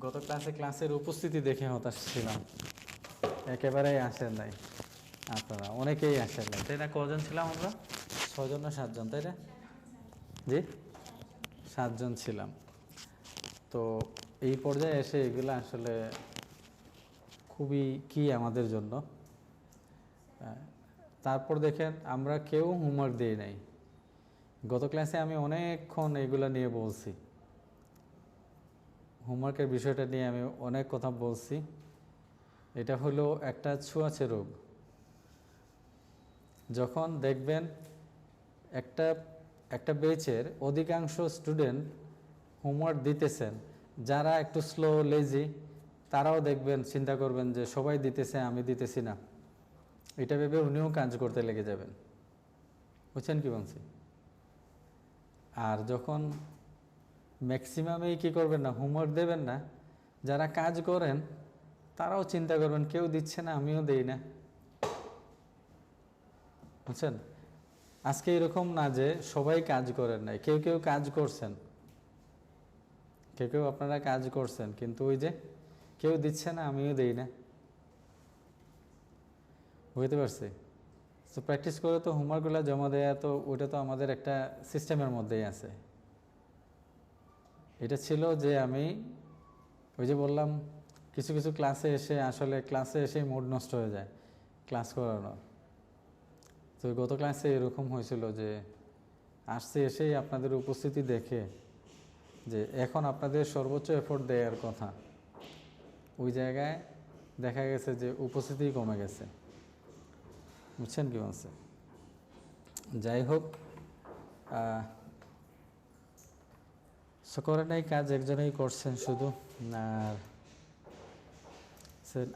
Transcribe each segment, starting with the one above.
গত ক্লাসের উপস্থিতি দেখে হতাশ ছিলাম, একেবারেই আসেন নাই আপনারা, অনেকেই আসেন নাই, তাই না? কজন ছিলাম আমরা? 6 জন না 7 জন, তাই না? জি, 7 জন ছিলাম। তো এই পর্যায়ে এসে এগুলো আসলে খুবই কি আমাদের জন্য। তারপর দেখেন আমরা কেউ হোমওয়ার্ক দিই নাই। গত ক্লাসে আমি অনেকক্ষণ এগুলো নিয়ে বলছি, হোমওয়ার্কের বিষয়টা নিয়ে আমি অনেক কথা বলছি। এটা হলো একটা ছোঁয়াচে রোগ। যখন দেখবেন একটা একটা ব্যাচের অধিকাংশ স্টুডেন্ট হোমওয়ার্ক দিতেছেন, যারা একটু স্লো লেজি তারাও দেখবেন চিন্তা করবেন যে সবাই দিতেছে আমি দিতেছি না, এটা ভেবে উনিও কাজ করতে লেগে যাবেন। বুঝছেন কি বলছি? আর যখন ম্যাক্সিমামেই কী করবেন না, হোমওয়ার্ক দেবেন না, যারা কাজ করেন তারাও চিন্তা করবেন কেউ দিচ্ছে না আমিও দেই না। বুঝছেন? আজকে এরকম না যে সবাই কাজ করেন নাই, কেউ কেউ কাজ করছেন, কেউ কেউ আপনারা কাজ করছেন, কিন্তু ওই যে কেউ দিচ্ছে না আমিও দেই না। বুঝতে পারছি? তো প্র্যাকটিস করে তো হোমওয়ার্কগুলো জমা দেওয়া, তো ওটা তো আমাদের একটা সিস্টেমের মধ্যেই আছে। এটা ছিল যে আমি ওই যে বললাম কিছু কিছু ক্লাসে এসেই মুড নষ্ট হয়ে যায় ক্লাস করানোর। তো গত ক্লাসে এরকম হয়েছিল যে আসছে এসেই আপনাদের উপস্থিতি দেখে যে এখন আপনাদের সর্বোচ্চ এফোর্ট দেওয়ার কথা, ওই জায়গায় দেখা গেছে যে উপস্থিতি কমে গেছে। বুঝছেন কি বলছে? যাই হোক, করেন এই কাজ একজনেই করছেন শুধু।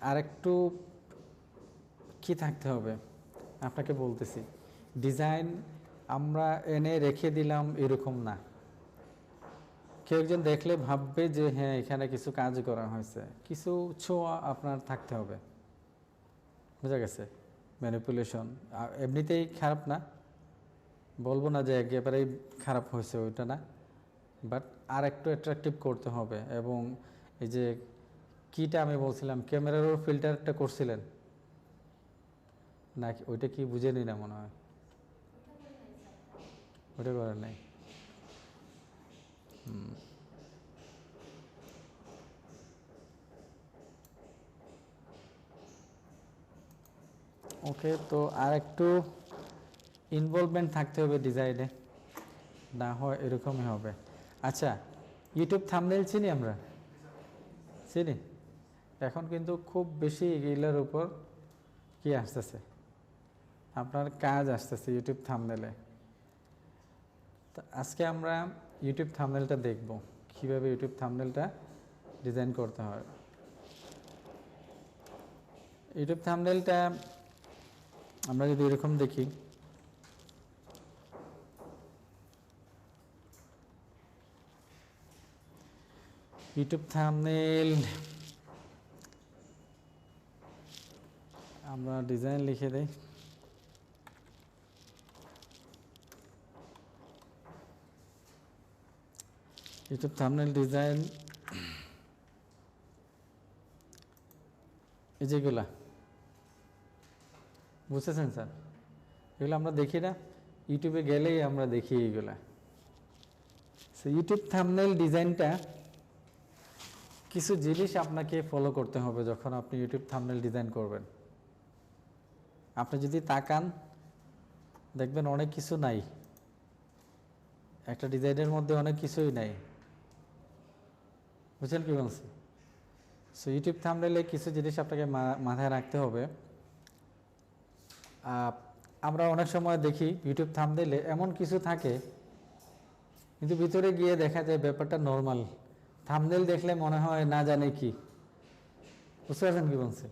আর একটু কি থাকতে হবে আপনাকে বলতেছি, ডিজাইন আমরা এনে রেখে দিলাম এরকম না। কেউ একজন দেখলে ভাববে যে হ্যাঁ এখানে কিছু কাজ করা হয়েছে, কিছু ছোঁয়া আপনার থাকতে হবে। বোঝা গেছে? ম্যানিপুলেশন এমনিতেই খারাপ না, বলবো না যে একেবারেই খারাপ হয়েছে, ওইটা না, বাট আর একটু অ্যাট্রাকটিভ করতে হবে। এবং এই যে কিটা আমি বলছিলাম ক্যামেরারও ফিল্টারটা করছিলেন নাকি? ওইটা কি বুঝে নি না মনে হয়, ওইটা করেন নাই। ওকে, তো আর একটু ইনভলভমেন্ট থাকতে হবে ডিজাইনে, না হয় এরকমই হবে। আচ্ছা, ইউটিউব থাম্বনেল চিনি আমরা, চিনি। এখন কিন্তু খুব বেশি এগুলোর উপর কি আসতেছে, আপনার কাজ আসতেছে ইউটিউব থাম্বনেলে। তো আজকে আমরা ইউটিউব থাম্বনেলটা দেখব, কীভাবে ইউটিউব থাম্বনেলটা ডিজাইন করতে হয়। ইউটিউব থাম্বনেলটা আমরা যদি এরকম দেখি, ইউটিউব থাম্বনেল আমরা ডিজাইন লিখে দেই। ইউটিউব থাম্বনেল ডিজাইন এই যেগুলা বুঝতেছেন স্যার, এগুলো আমরা দেখি না, ইউটিউবে গেলেই আমরা দেখি এইগুলা। সো ইউটিউব থাম্বনেল ডিজাইনটা কিছু জিনিস আপনাকে ফলো করতে হবে যখন আপনি ইউটিউব থাম্বনেল ডিজাইন করবেন। আপনি যদি তাকান দেখবেন অনেক কিছু নাই, একটা ডিজাইনের মধ্যে অনেক কিছুই নাই। বুঝছেন কি বলছি? সো ইউটিউব থাম্বনেলে কিছু জিনিস আপনাকে মাথায় রাখতে হবে। আমরা অনেক সময় দেখি ইউটিউব থাম্বনেলে এমন কিছু থাকে, কিন্তু ভিতরে গিয়ে দেখা যায় ব্যাপারটা নর্মাল, থাম্বনেল দেখলে মনে হয় না জানে কি। বুঝতে পারছেন কি বলছি?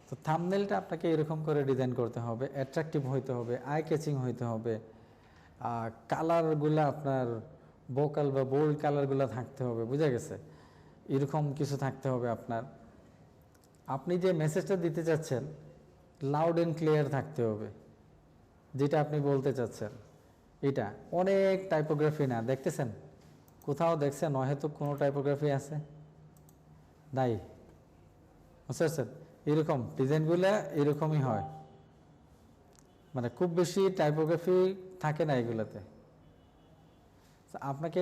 তো থাম্বনেলটা আপনাকে এরকম করে ডিজাইন করতে হবে, অ্যাট্রাকটিভ হইতে হবে, আই ক্যাচিং হইতে হবে, কালারগুলো আপনার বোকাল বা বোল্ড কালারগুলো থাকতে হবে। বুঝা গেছে? এরকম কিছু থাকতে হবে আপনার। আপনি যে মেসেজটা দিতে চাচ্ছেন লাউড অ্যান্ড ক্লিয়ার থাকতে হবে, যেটা আপনি বলতে চাচ্ছেন। এটা অনেক টাইপোগ্রাফি না, দেখতেছেন কোথাও দেখছেন হয়তো কোনো টাইপোগ্রাফি আছে? দায়ী, বুঝতে পারছেন? এরকম ডিজাইনগুলো এরকমই হয়, মানে খুব বেশি টাইপোগ্রাফি থাকে না এগুলাতে। আপনাকে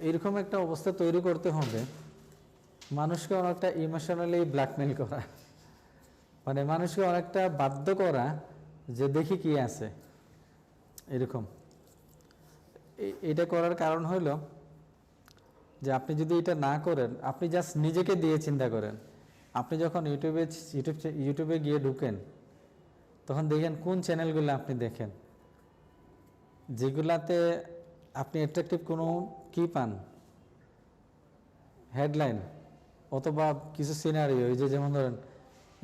এরকম একটা অবস্থা তৈরি করতে হবে, মানুষকে অনেকটা ইমোশনালি ব্ল্যাকমেল করা, মানে মানুষকে অনেকটা বাধ্য করা যে দেখি কি আছে এরকম। এটা করার কারণ হইল যে আপনি যদি এটা না করেন, আপনি জাস্ট নিজেকে দিয়ে চিন্তা করেন, আপনি যখন ইউটিউবে গিয়ে ঢুকেন তখন দেখেন কোন চ্যানেলগুলো আপনি দেখেন, যেগুলাতে আপনি অ্যাট্রাকটিভ কোনো কি পান, হেডলাইন অথবা কিছু সিনারিও, এই যে যেমন ধরেন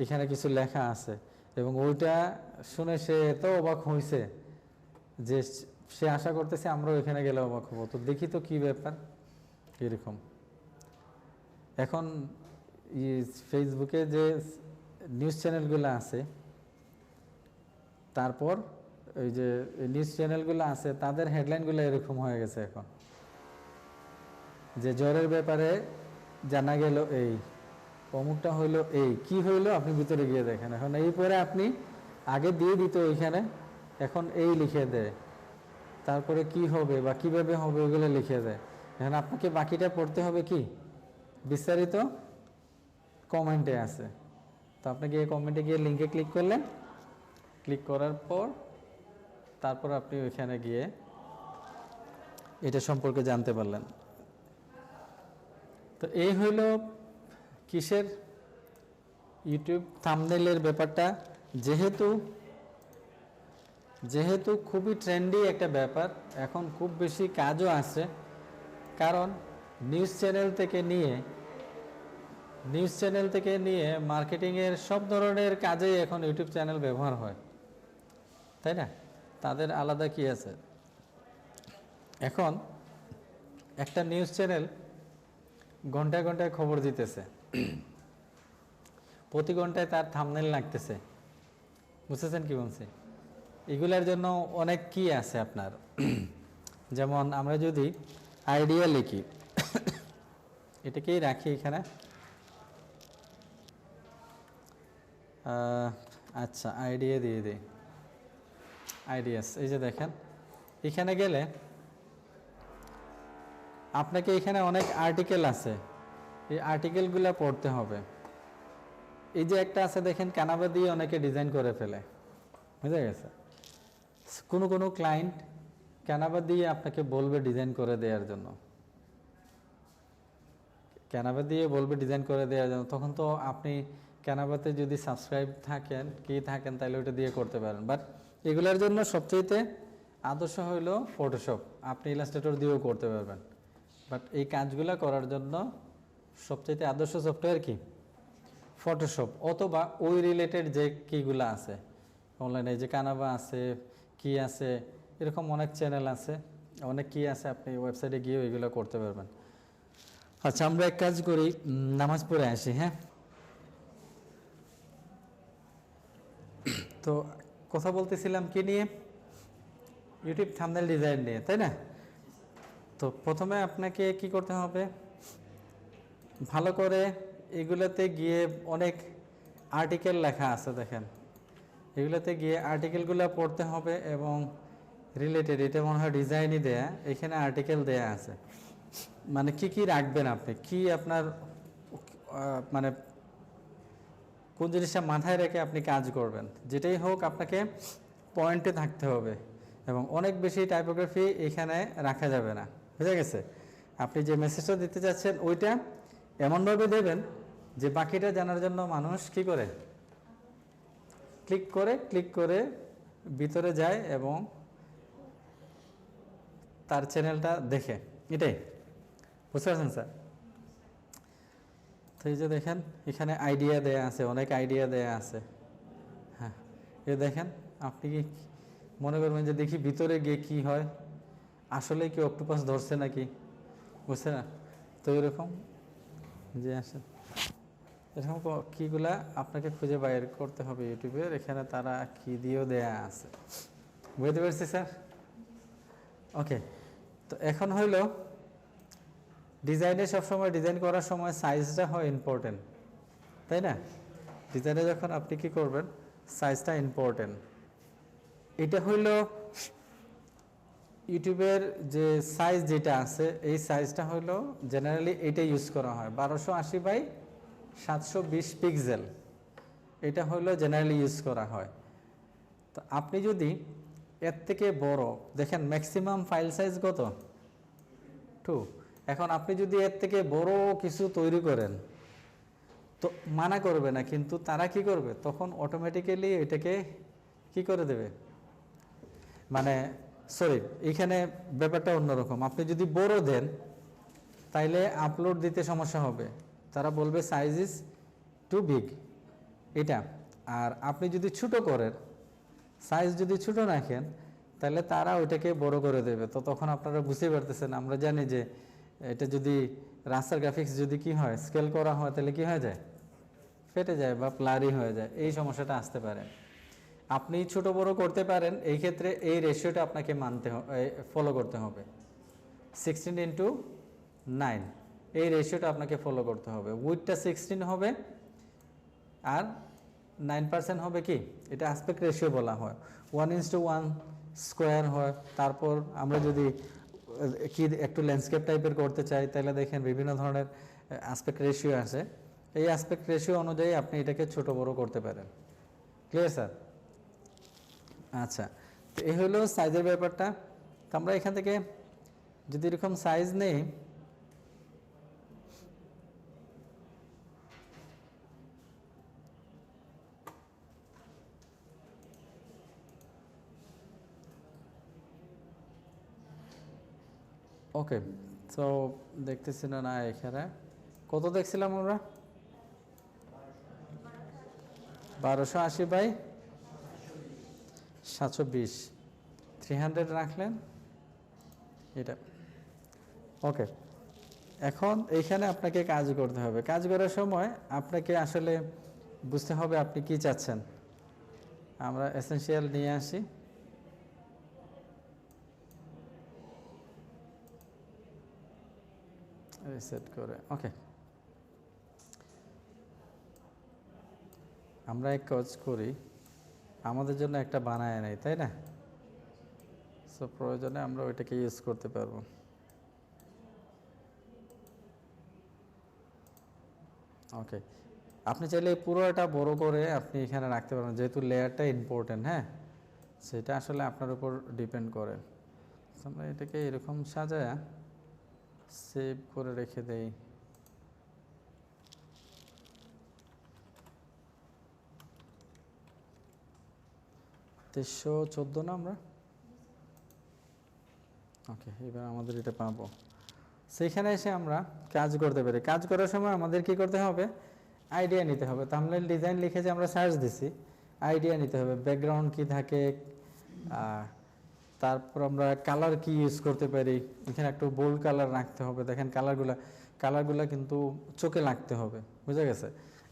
এখানে কিছু লেখা আছে এবং ওইটা শুনে সে এত অবাক হয়েছে যে সে আশা করতেছে আমরাও এখানে গেলে অবাক হবো, তো দেখি তো কি ব্যাপার এরকম। এখন ফেসবুকে যে নিউজ চ্যানেলগুলো আছে, তারপর ওই যে নিউজ চ্যানেলগুলো আছে তাদের হেডলাইনগুলো এরকম হয়ে গেছে এখন, যে জ্বরের ব্যাপারে জানা গেল এই, অমুকটা হইলো এই, কি হইলো আপনি ভিতরে গিয়ে দেখেন। এখন এই পরে আপনি আগে দিয়ে দিত ওইখানে, এখন এই লিখে দেয়, তারপরে কি হবে বা কিভাবে হবে ওইগুলো লিখে দেয়। এখন আপনাকে বাকিটা পড়তে হবে কি বিস্তারিত কমেন্টে আছে, তো আপনাকে এই কমেন্টে গিয়ে লিঙ্কে ক্লিক করলেন, ক্লিক করার পর তারপর আপনি ওইখানে গিয়ে এটা সম্পর্কে জানতে পারলেন। তো এই হইল কিসের, ইউটিউব থাম্বনেইলের ব্যাপারটা, যেহেতু খুবই ট্রেন্ডি একটা ব্যাপার, এখন খুব বেশি কাজও আছে, কারণ নিউজ চ্যানেল থেকে নিয়ে মার্কেটিংয়ের সব ধরনের কাজেই এখন ইউটিউব চ্যানেল ব্যবহার হয়, তাই না? তাদের আলাদা কি আছে? এখন একটা নিউজ চ্যানেল ঘন্টায় ঘন্টায় খবর দিতেছে, প্রতি ঘন্টায় তার থাম্বনেইল লাগতেছে, বুঝতেছেন কি বলছি? এগুলার জন্য অনেক কি আছে আপনার, যেমন আমরা যদি আইডিয়া লিখি, এটাকেই রাখি এখানে, আচ্ছা আইডিয়া দিয়ে দিই, আইডিয়াস। এই যে দেখেন এখানে গেলে আপনাকে এখানে অনেক আর্টিকেল আছে, এই আর্টিকেলগুলো পড়তে হবে। এই যে একটা আছে দেখেন, কানাভা দিয়ে অনেকে ডিজাইন করে ফেলে, বুঝা গেছে? কোনো ক্লায়েন্ট কানাভা দিয়ে আপনাকে বলবে ডিজাইন করে দেওয়ার জন্য, ক্যানাভা দিয়ে বলবে ডিজাইন করে দেওয়ার জন্য, তখন তো আপনি ক্যানাভাতে যদি সাবস্ক্রাইব থাকেন তাহলে ওটা দিয়ে করতে পারেন। বাট এগুলোর জন্য সবচেয়ে আদর্শ হইলো ফটোশপ, আপনি ইলাস্ট্রেটর দিয়েও করতে পারবেন, বাট এই কাজগুলো করার জন্য সবচেয়ে আদর্শ সফটওয়্যার কি ফটোশপ, অথবা ওই রিলেটেড যে কিগুলো আছে অনলাইনে, যে কানাভা আছে, কি আছে, এরকম অনেক চ্যানেল আছে, অনেক কি আছে, আপনি ওয়েবসাইটে গিয়েও এগুলো করতে পারবেন। আচ্ছা আমরা এক কাজ করি, নামাজ পড়ে আসি। হ্যাঁ, তো কথা বলতেছিলাম কি নিয়ে, ইউটিউব থাম্বনেল ডিজাইন নিয়ে, তাই না? তো প্রথমে আপনাকে কি করতে হবে, ভালো করে এগুলোতে গিয়ে অনেক আর্টিকেল লেখা আছে দেখেন, এগুলোতে গিয়ে আর্টিকেলগুলো পড়তে হবে এবং রিলেটেড, এটা মনে হয় ডিজাইনই দেয়া, এখানে আর্টিকেল দেয়া আছে, মানে কি রাখবেন আপনি, কি আপনার মানে কোন জিনিসটা মাথায় রেখে আপনি কাজ করবেন, যেটাই হোক আপনাকে পয়েন্টে থাকতে হবে, এবং অনেক বেশি টাইপোগ্রাফি এখানে রাখা যাবে না, বুঝা গেছে? আপনি যে মেসেজটা দিতে চাচ্ছেন ওইটা এমনভাবে দেবেন যে বাকিটা জানার জন্য মানুষ কি করে, ক্লিক করে ভিতরে যায় এবং তার চ্যানেলটা দেখে, এটাই, বুঝতে পারছেন স্যার? তো এই যে দেখেন এখানে আইডিয়া দেয়া আছে, অনেক আইডিয়া দেয়া আছে। হ্যাঁ, এ দেখেন, আপনি কি মনে করবেন যে দেখি ভিতরে গিয়ে কি হয়, আসলে কি অক্টোপাস ধরছে নাকি, বুঝছে না? তো এরকম যে আসে এরকম কিগুলা আপনাকে খুঁজে বাইর করতে হবে ইউটিউবের, এখানে তারা কি দিয়েও দেয়া আছে, বুঝতে পারছি স্যার? ওকে, তো এখন হইল ডিজাইনে সবসময় ডিজাইন করার সময় সাইজটা হয় ইম্পর্টেন্ট, তাই না? ডিজাইনে যখন আপনি কি করবেন, সাইজটা ইম্পর্টেন্ট। এটা হইল ইউটিউবের যে সাইজ যেটা আছে, এই সাইজটা হলো জেনারেলি এটা ইউজ করা হয় 1280 বাই 720 পিক্সেল, এটা হলো জেনারেলি ইউজ করা হয়। তো আপনি যদি এর থেকে বড় দেখেন, ম্যাক্সিমাম ফাইল সাইজ কত? 2। এখন আপনি যদি এর থেকে বড় কিছু তৈরি করেন তো মানা করবে না, কিন্তু তারা কি করবে তখন অটোমেটিক্যালি এটাকে কি করে দেবে, মানে সরি এখানে ব্যাপারটা অন্যরকম। আপনি যদি বড় দেন তাইলে আপলোড দিতে সমস্যা হবে, তারা বলবে সাইজ ইজ টু বিগ এটা। আর আপনি যদি ছোট করেন, সাইজ যদি ছোট রাখেন, তাহলে তারা ওইটাকে বড় করে দেবে। তো তখন আপনারা বুঝতে পারতেছেন, আমরা জানি যে এটা যদি রাস্টার গ্রাফিক্স যদি কি হয়, স্কেল করা হয়, তাহলে কি হয়ে যায়, ফেটে যায় বা ব্লারি হয়ে যায়, এই সমস্যাটা আসতে পারে। আপনি ছোট বড় করতে পারেন, এই ক্ষেত্রে এই রেশিওটা আপনাকে ফলো করতে হবে। 16:9 এই রেশিওটা আপনাকে ফলো করতে হবে। উইডটা 16 হবে আর 9% হবে কি, এটা অ্যাসপেক্ট রেশিও বলা হয়। 1:1 স্কোয়ার হয়। তারপর আমরা যদি কি একটু ল্যান্ডস্কেপ টাইপের করতে চাই, তাহলে দেখেন বিভিন্ন ধরনের অ্যাসপেক্ট রেশিও আছে। এই অ্যাসপেক্ট রেশিও অনুযায়ী আপনি এটাকে ছোট বড় করতে পারেন। Clear sir? আচ্ছা, তো এই হলো সাইজের ব্যাপারটা। তো আমরা এখান থেকে যদি এরকম সাইজ নেই, ওকে, তো দেখতেছি না এখানে কত দেখছিলাম আমরা, 1280 বাই 720, 300 রাখলেন এটা। ওকে, এখন এইখানে আপনাকে কাজ করতে হবে। কাজ করার সময় আপনাকে আসলে বুঝতে হবে আপনি কি চাচ্ছেন। আমরা এসেনশিয়াল নিয়ে আসি, রিসেট করে। ওকে, আমরা এক কাজ করি, আমাদের জন্য একটা বানায় নেই, তাই না? সো প্রয়োজনে আমরা ওইটাকে ইউজ করতে পারবো। ওকে, আপনি চাইলে পুরোটা বড় করে আপনি এখানে রাখতে পারবেন, যেহেতু লেয়ারটা ইম্পর্টেন্ট। হ্যাঁ, সেটা আসলে আপনার উপর ডিপেন্ড করে। আমরা এটাকে এরকম সাজায় সেভ করে রেখে দেই। তেইশশো 14 না আমরা? ওকে, এবার আমাদের এটা পাবো। সেইখানে এসে আমরা কাজ করতে পারি। কাজ করার সময় আমাদের কি করতে হবে, আইডিয়া নিতে হবে। থাম্বনেল ডিজাইন লিখে যে আমরা সার্চ দিছি, আইডিয়া নিতে হবে ব্যাকগ্রাউন্ড কি থাকে, তারপর আমরা কালার কি ইউজ করতে পারি। এখানে একটু বোল্ড কালার রাখতে হবে। দেখেন কালারগুলো কিন্তু চোখে লাগতে হবে, বুঝা গেছে?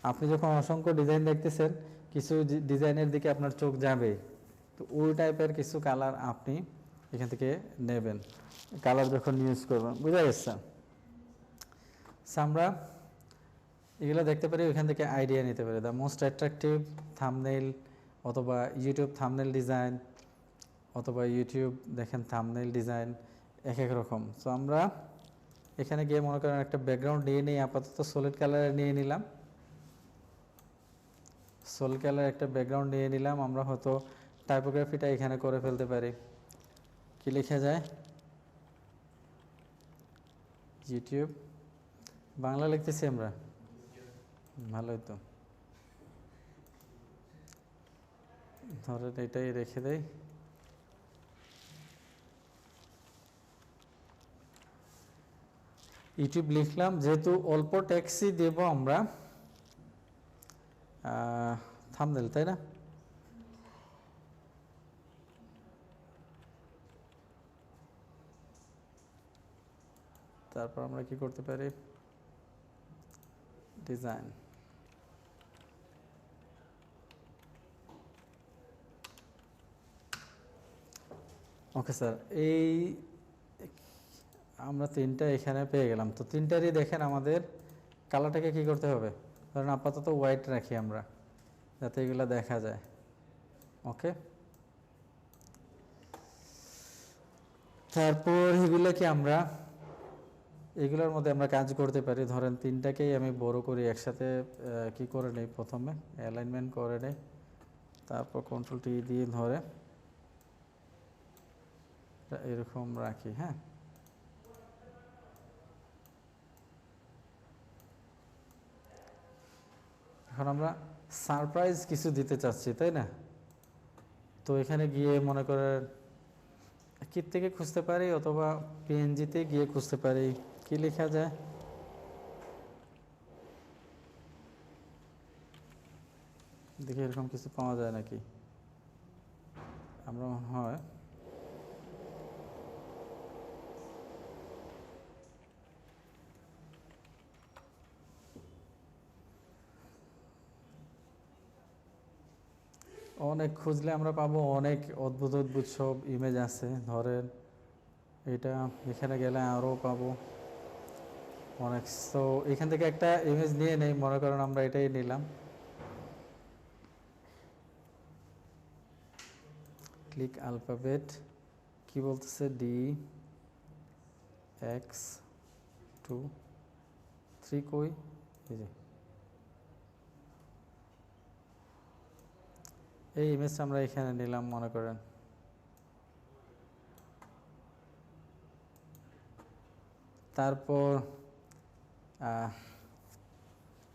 আপনি যখন অসংখ্য ডিজাইন দেখতেছেন, কিছু ডিজাইনের দিকে আপনার চোখ যাবে, তো ওই টাইপের কিছু কালার আপনি এখান থেকে নেবেন কালার যখন ইউজ করবেন, বুঝা গেছে? আমরা এগুলো দেখতে পারি, ওইখান থেকে আইডিয়া নিতে পারি। দ্য মোস্ট অ্যাট্রাকটিভ থাম্বনেইল, অথবা ইউটিউব থাম্বনেইল ডিজাইন, অথবা ইউটিউব দেখেন থাম্বনেইল ডিজাইন এক এক রকম। সো আমরা এখানে গিয়ে মনে করেন একটা ব্যাকগ্রাউন্ড নিয়ে নিই, আপাতত সলিড কালারে নিয়ে নিলাম। সলিড কালার একটা ব্যাকগ্রাউন্ড নিয়ে নিলাম। আমরা হয়তো টাইপোগ্রাফিটা এখানে করে ফেলতে পারি। কি লেখা যায়, ইউটিউব বাংলা লিখতেছি আমরা, ভালোই তো। ধরেন এটাই রেখে দেই। ইউটিউব লিখলাম, যেহেতু অল্প ট্যাক্সই দেব আমরা, থাম্বনেল, তাই না? তারপর আমরা কি করতে পারি, ডিজাইন। ওকে স্যার, এই আমরা তিনটা এখানে পেয়ে গেলাম। তো তিনটারই দেখেন আমাদের কালারটাকে কি করতে হবে, কারণ আপাতত হোয়াইট রাখি আমরা যাতে এগুলো দেখা যায়। ওকে, তারপর এগুলোকে আমরা এগুলোর মধ্যে আমরা কাজ করতে পারি। ধরেন তিনটাকেই আমি বড় করি একসাথে, কি করে নেই, প্রথমে অ্যালাইনমেন্ট করে নেই, তারপর কন্ট্রোল টি দিয়ে ধরে এরকম রাখি। হ্যাঁ, এখন আমরা সারপ্রাইজ কিছু দিতে চাচ্ছি, তাই না? তো এখানে গিয়ে মনে করেন কি থেকে খুঁজতে পারি, অথবা পিএনজিতে গিয়ে খুঁজতে পারি, কি লেখা যায়, দেখি এরকম কিছু পাওয়া যায় নাকি। আমরা হয় অনেক খুঁজলে আমরা পাবো, অনেক অদ্ভুত অদ্ভুত সব ইমেজ আছে। ধরেন এটা এখানে গেলে আরও পাবো অনেক। তো এখান থেকে একটা ইমেজ নিয়ে নেই, মনে করেন আমরা এটাই নিলাম, ক্লিক অ্যালফাবেট, কি বলতেছে, DX23 কই, এই যে এই ইমেজটা আমরা এখানে নিলাম মনে করেন। তারপর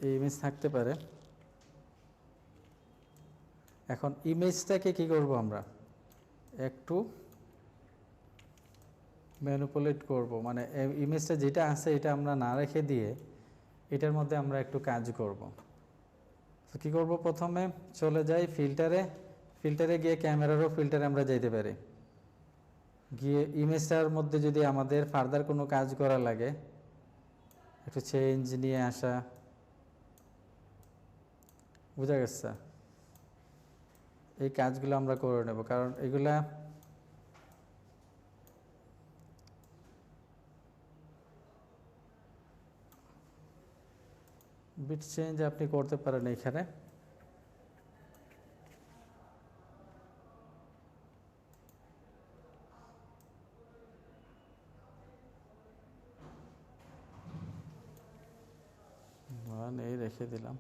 এই ইমেজ থাকতে পারে। এখন ইমেজটাকে কি করব, আমরা একটু ম্যানিপুলেট করব, মানে ইমেজটা যেটা আছে এটা আমরা না রেখে দিয়ে এটার মধ্যে আমরা একটু কাজ করব। তো কী করব, প্রথমে চলে যাই ফিল্টারে, ফিল্টারে গিয়ে ক্যামেরারও ফিল্টারে আমরা যেতে পারি, গিয়ে ইমেজটার মধ্যে যদি আমাদের ফার্দার কোনো কাজ করা লাগে, একটু চেঞ্জ নিয়ে আসা, বুঝা গেছে? এই কাজগুলো আমরা করে নেব, কারণ এগুলা বিট চেঞ্জ আপনি করতে পারেন এখানে। এই রেখে দিলাম,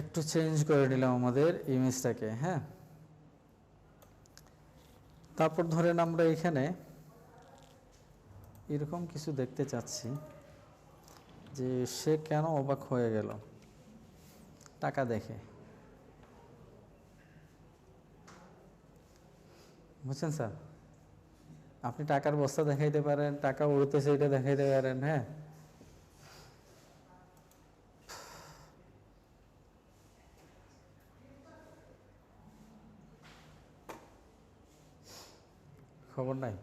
একটু চেঞ্জ করে নিলাম আমাদের ইমেজটাকে। হ্যাঁ, তারপর ধরেন আমরা এখানে এরকম কিছু দেখতে চাচ্ছি যে সে কেন অবাক হয়ে গেল টাকা দেখে, বুঝছেন স্যার? আপনি টাকার বস্তা দেখাইতে পারেন, টাকা উড়তেছে এটা দেখাইতে পারেন। হ্যাঁ, খবর নাই,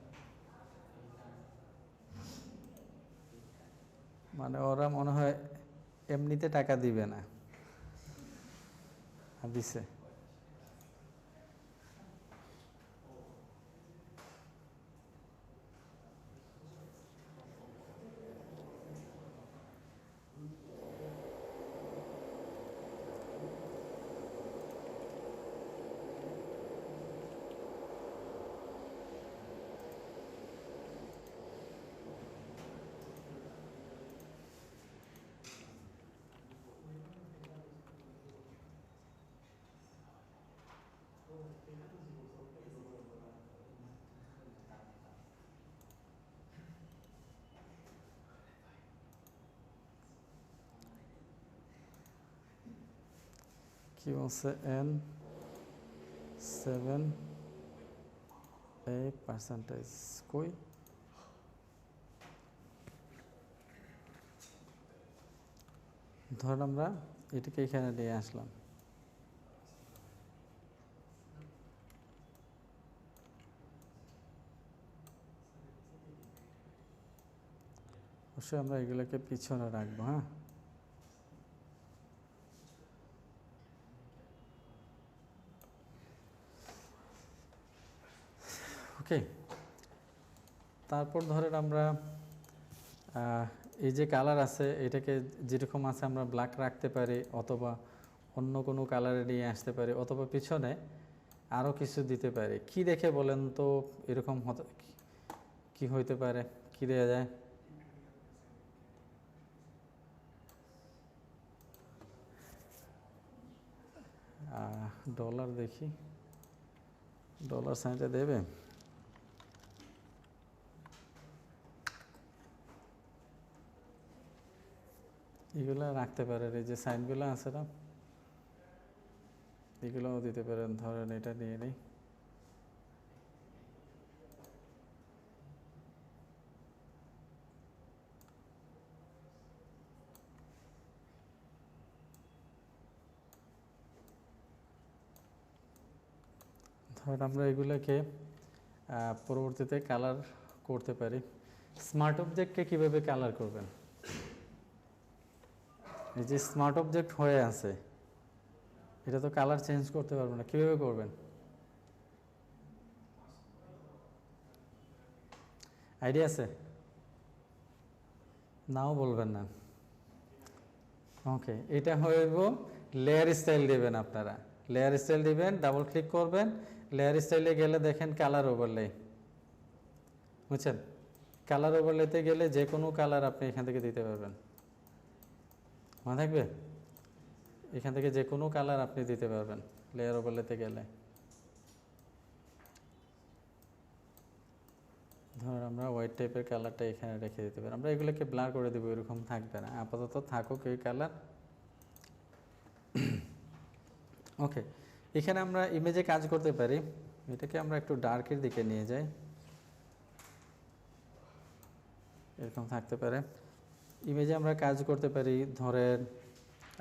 মানে ওরা মনে হয় এমনিতে টাকা দিবে না, দিছে। কি বলছে, N7 কই, ধরেন আমরা এটাকে এখানে নিয়ে আসলাম, অবশ্যই আমরা এগুলোকে পিছনে রাখবো। হ্যাঁ, ওকে, তারপর ধরেন আমরা এই যে কালার আছে এটাকে যেরকম আছে আমরা ব্ল্যাক রাখতে পারি, অথবা অন্য কোনো কালারে নিয়ে আসতে পারি, অথবা পিছনে আরও কিছু দিতে পারি। কি দেখে বলেন তো এরকম কি হইতে পারে, কি দেওয়া যায়? ডলার দেখি, ডলার সাইনটা দেবে? এগুলো রাখতে পারেন, এই যে সাইনগুলো আছে না, এগুলোও দিতে পারেন। ধরেন এটা নিয়ে নিই, ধরেন আমরা এগুলোকে পরবর্তীতে কালার করতে পারি। স্মার্ট অবজেক্টকে কিভাবে কালার করবেন? এই যে স্মার্ট অবজেক্ট হয়ে আছে, এটা তো কালার চেঞ্জ করতে পারবো না, কিভাবে করবেন? আইডিয়া আছে? নাও বলবেন না। ওকে, এটা হইব লেয়ার স্টাইল দিবেন আপনারা। লেয়ার স্টাইল দিবেন, ডাবল ক্লিক করবেন, লেয়ার স্টাইলে গেলে দেখেন কালার ওভারলে, বুঝছেন? কালার ওভারলেতে গেলে যে কোনো কালার আপনি এখান থেকে দিতে পারবেন, মনে থাকবে? এখান থেকে যে কোনো কালার আপনি দিতে পারবেন লেয়ার ওভারলেতে গেলে। ধর আমরা হোয়াইট টাইপের কালারটা এখানে রেখে দিতে পারি। আমরা এগুলোকে ব্লার করে দেবো, এরকম থাকবে না, আপাতত থাকুক এই কালার। ওকে, এখানে আমরা ইমেজে কাজ করতে পারি। এটাকে আমরা একটু ডার্কের দিকে নিয়ে যাই, এরকম থাকতে পারে। ইমেজে আমরা কাজ করতে পারি, ধরেন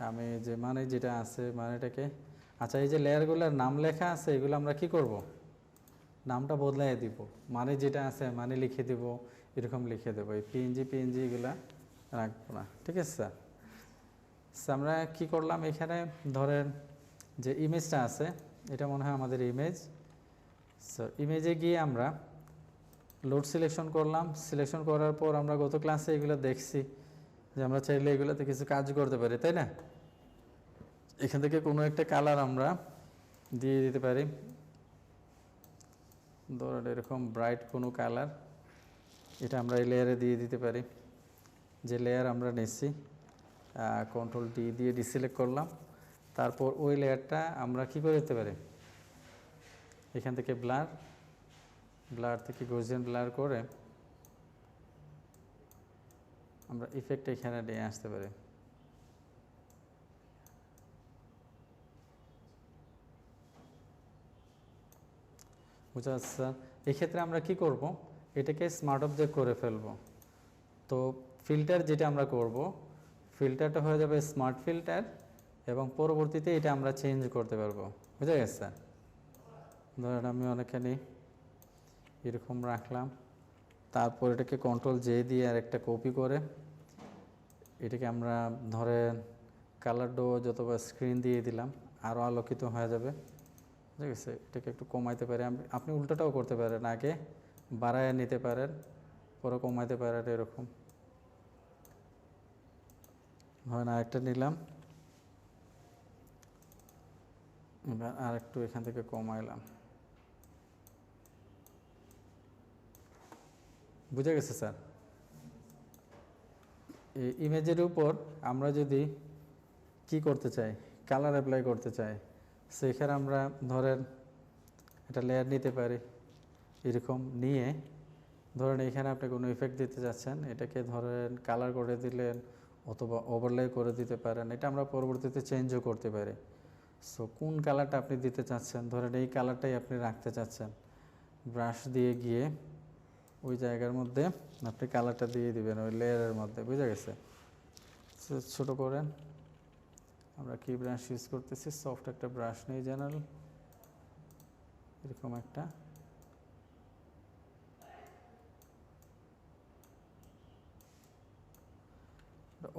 আমি যে মানে যেটা আছে মানেটাকে, আচ্ছা এই যে লেয়ারগুলোর নাম লেখা আছে এগুলো আমরা কি করব? নামটা বদলাই দিব, মানে যেটা আছে মানে লিখে দেব, এরকম লিখে দেবো। এই পিএনজি এগুলা রাখবো না, ঠিক আছে স্যার? আমরা কি করলাম এখানে, ধরেন যে ইমেজটা আছে এটা মনে হয় আমাদের ইমেজ। সো ইমেজে গিয়ে আমরা লোড সিলেকশন করলাম। সিলেকশন করার পর আমরা গত ক্লাসে এগুলো দেখছি যে আমরা চাইলে এগুলোতে কিছু কাজ করতে পারি, তাই না? এখান থেকে কোনো একটা কালার আমরা দিয়ে দিতে পারি, ধরেন এরকম ব্রাইট কোনো কালার, এটা আমরা এই লেয়ারে দিয়ে দিতে পারি। যে লেয়ার আমরা নিচ্ছি, কন্ট্রোল ডি দিয়ে ডিসিলেক্ট করলাম, তারপর ওই লেয়ারটা আমরা কি করে দিতে পারি, এখান থেকে ব্লার থেকে গজিয়ান ব্লার করে আমরা ইফেক্ট এখানে নিয়ে আসতে পারি। বুঝা যাচ্ছে স্যার? এক্ষেত্রে আমরা কি করব, এটাকে স্মার্ট অবজেক্ট করে ফেলব। তো ফিল্টার যেটা আমরা করব, ফিল্টারটা হয়ে যাবে স্মার্ট ফিল্টার, এবং পরবর্তীতে এটা আমরা চেঞ্জ করতে পারবো। বুঝা গেছে স্যার? ধরেন আমি অনেকখানি এরকম রাখলাম, তারপর এটাকে কন্ট্রোল জে দিয়ে আর একটা কপি করে এটাকে আমরা ধরেন কালার ডোজ অথবা স্ক্রিন দিয়ে দিলাম, আরও আলোকিত হয়ে যাবে। ঠিক আছে, এটাকে একটু কমাইতে পারি। আপনি উল্টোটাও করতে পারেন, আগে বাড়ায় নিতে পারেন পরে কমাইতে পারেন, এরকম হয় না? আরেকটা নিলাম, এবার আর একটু এখান থেকে কমাইলাম। বুঝে গেছে স্যার? এই ইমেজের উপর আমরা যদি কি করতে চাই, কালার অ্যাপ্লাই করতে চাই, সেখানে আমরা ধরেন একটা লেয়ার নিতে পারি, এরকম নিয়ে ধরেন এখানে আপনি কোনো ইফেক্ট দিতে যাচ্ছেন, এটাকে ধরেন কালার করে দিলেন অথবা ওভারলে করে দিতে পারেন। এটা আমরা পরবর্তীতে চেঞ্জও করতে পারি। সো কোন কালারটা আপনি দিতে চাচ্ছেন, ধরেন এই কালারটাই আপনি রাখতে চাচ্ছেন, ব্রাশ দিয়ে গিয়ে ওই জায়গার মধ্যে আপনি কালারটা দিয়ে দিবেন ওই লেয়ারের মধ্যে। বুঝা গেছে? ছোট করেন। আমরা কি ব্রাশ ইউজ করতেছি, সফট একটা ব্রাশ নেই, জেনারেল এরকম একটা,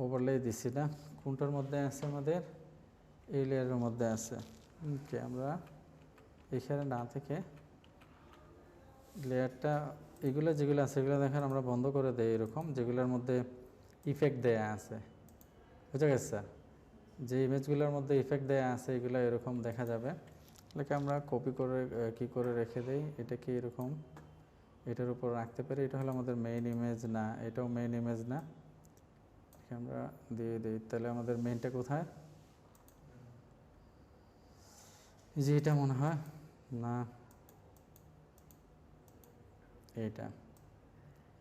ওভারলে দিছি না, কোনটার মধ্যে আছে আমাদের, এই লেয়ারের মধ্যে আছে। ওকে, আমরা এখানে না থেকে লেয়ারটা এগুলো যেগুলো আছে এগুলো দেখেন আমরা বন্ধ করে দেই, এরকম যেগুলোর মধ্যে ইফেক্ট দেয়া আছে, বুঝা গেছে স্যার? যে ইমেজগুলোর মধ্যে ইফেক্ট দেয়া আছে এগুলো এরকম দেখা যাবে। এটাকে আমরা কপি করে কি করে রেখে দেই, এটাকে এরকম এটার উপর রাখতে পারি। এটা হলো আমাদের মেইন ইমেজ না, এটাও মেইন ইমেজ না, আমরা দিয়ে দিই। তাহলে আমাদের মেইনটা কোথায়? যে এটা মনে হয় না, এইটা।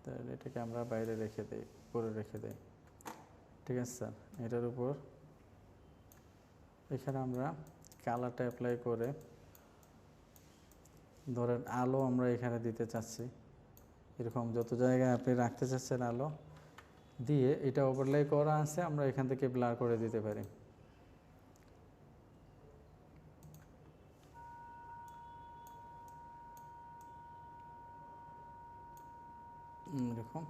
তাহলে এটাকে আমরা বাইরে রেখে দিই, উপরে রেখে দিই। ঠিক আছে স্যার? এটার উপর এখানে আমরা কালারটা অ্যাপ্লাই করে ধরেন আলো আমরা এখানে দিতে চাচ্ছি, এরকম যত জায়গায় আপনি রাখতে চাচ্ছেন আলো দিয়ে এটা ওভারলে করা আছে, আমরা এখান থেকে ব্লার করে দিতে পারি। এরকম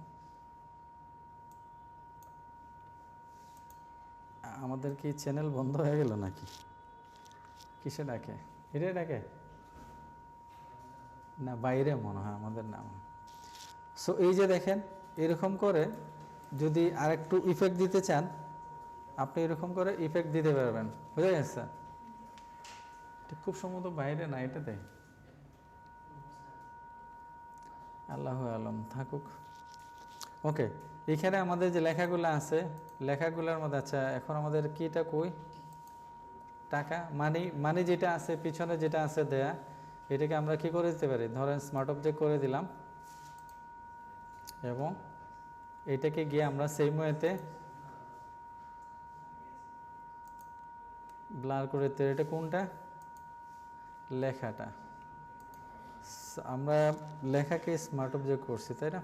আমাদের কি চ্যানেল বন্ধ হয়ে গেল নাকি? কিসে ডাকে? এটাই ডাকে না, বাইরে মনে হয়, আমাদের নাম। সো এই যে দেখেন এরকম করে যদি আরেকটু ইফেক্ট দিতে চান আপনি এরকম করে ইফেক্ট দিতে পারবেন, বুঝা গেছে? এটা খুব সম্ভবত বাইরে না, এটাতে। আল্লাহ আলম, থাকুক। ওকে, এখানে আমাদের যে লেখাগুলো আছে লেখাগুলোর মধ্যে, আচ্ছা এখন আমাদের কিটা কই? টাকা, মানি, মানি যেটা আছে পিছনে যেটা আছে দেয়া, এটাকে আমরা কি করে দিতে পারি? ধরেন স্মার্ট অবজেক্ট করে দিলাম এবং এটাকে গিয়ে আমরা সেম ওয়েতে ব্লার করে দিতে। এটা কোনটা? লেখাটা। আমরা লেখাকে স্মার্ট অবজেক্ট করছি, তাই না?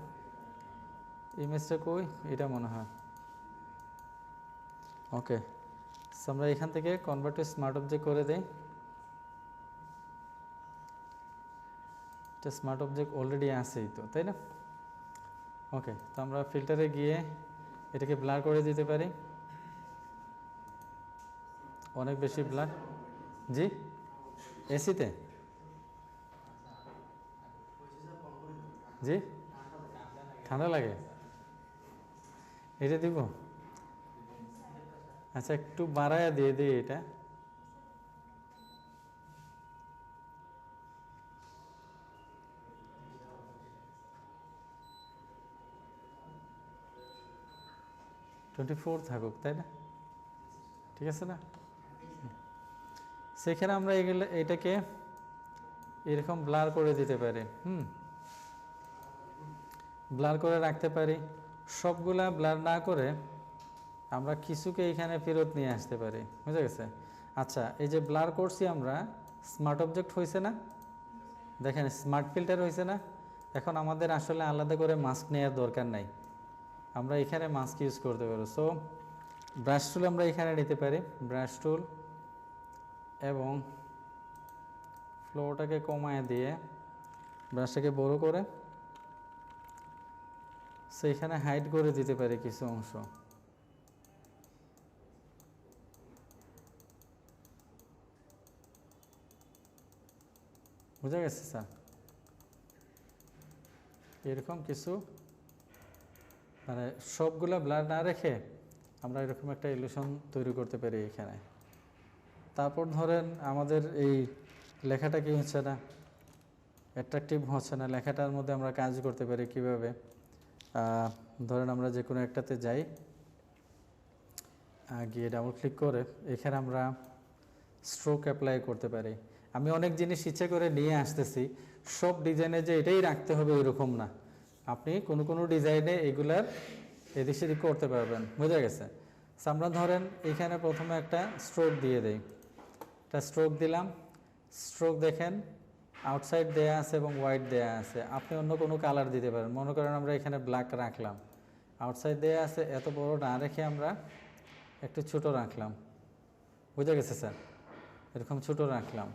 ইমেজটা কই? এটা মনে হয়। ওকে, আমরা এখান থেকে কনভার্ট টু স্মার্ট অবজেক্ট করে দেই। এটা স্মার্ট অবজেক্ট অলরেডি আছেই তো, তাই না? ওকে, তো আমরা ফিল্টারে গিয়ে এটাকে ব্লার করে দিতে পারি, অনেক বেশি ব্লার। জি, এসিতে? জি, ঠান্ডা লাগে, এটা দিব? আচ্ছা একটু বাড়ায়া দিয়ে দিই এটা। 24 থাকুক, তাই না? ঠিক আছে না? সেখানে আমরা এগুলো এটাকে এরকম ব্লার করে দিতে পারি, ব্লার করে রাখতে পারি। সবগুলা ব্লার না করে আমরা কিছুকে এখানে ফেরত নিয়ে আসতে পারি, বুঝে গেছে? আচ্ছা, এই যে ব্লার করছি আমরা, স্মার্ট অবজেক্ট হয়েছে না? দেখেন স্মার্ট ফিল্টার হয়েছে না? এখন আমাদের আসলে আলাদা করে মাস্ক নেওয়ার দরকার নাই, আমরা এখানে মাস্ক ইউজ করতে পারবো। সো ব্রাশ টুল আমরা এখানে নিতে পারি, ব্রাশ টুল, এবং ফ্লোটাকে কমায় দিয়ে ব্রাশটাকে বড় করে সেইখানে হাইড করে দিতে পারি কিছু অংশ। বুঝা গেছে স্যার? এরকম কিছু, মানে সবগুলা ব্লার না রেখে আমরা এরকম একটা ইলিউশন তৈরি করতে পারি এখানে। তারপর ধরেন আমাদের এই লেখাটা কি হচ্ছে না, অ্যাট্রাকটিভ হচ্ছে না, লেখাটার মধ্যে আমরা কাজ করতে পারি কিভাবে? ধরেন আমরা যে কোনো একটাতে যাই, গিয়ে ডাবল ক্লিক করে এখানে আমরা স্ট্রোক অ্যাপ্লাই করতে পারি। আমি অনেক জিনিস ইচ্ছে করে নিয়ে আসতেছি, সব ডিজাইনে যে এটাই রাখতে হবে এরকম না, আপনি কোনো কোনো ডিজাইনে এগুলার এদিক সেদিক করতে পারবেন, বুঝা গেছে? আমরা ধরেন এখানে প্রথমে একটা স্ট্রোক দিয়ে দেই, একটা স্ট্রোক দিলাম। স্ট্রোক দেখেন আউটসাইড দেয়া আছে এবং হোয়াইট দেয়া আছে, আপনি অন্য কোনো কালার দিতে পারেন। মনে করেন আমরা এখানে ব্ল্যাক রাখলাম, আউটসাইড দেয়া আছে, এত বড় না রেখে আমরা একটু ছোট রাখলাম, বুঝা গেছে স্যার? এরকম ছোট রাখলাম।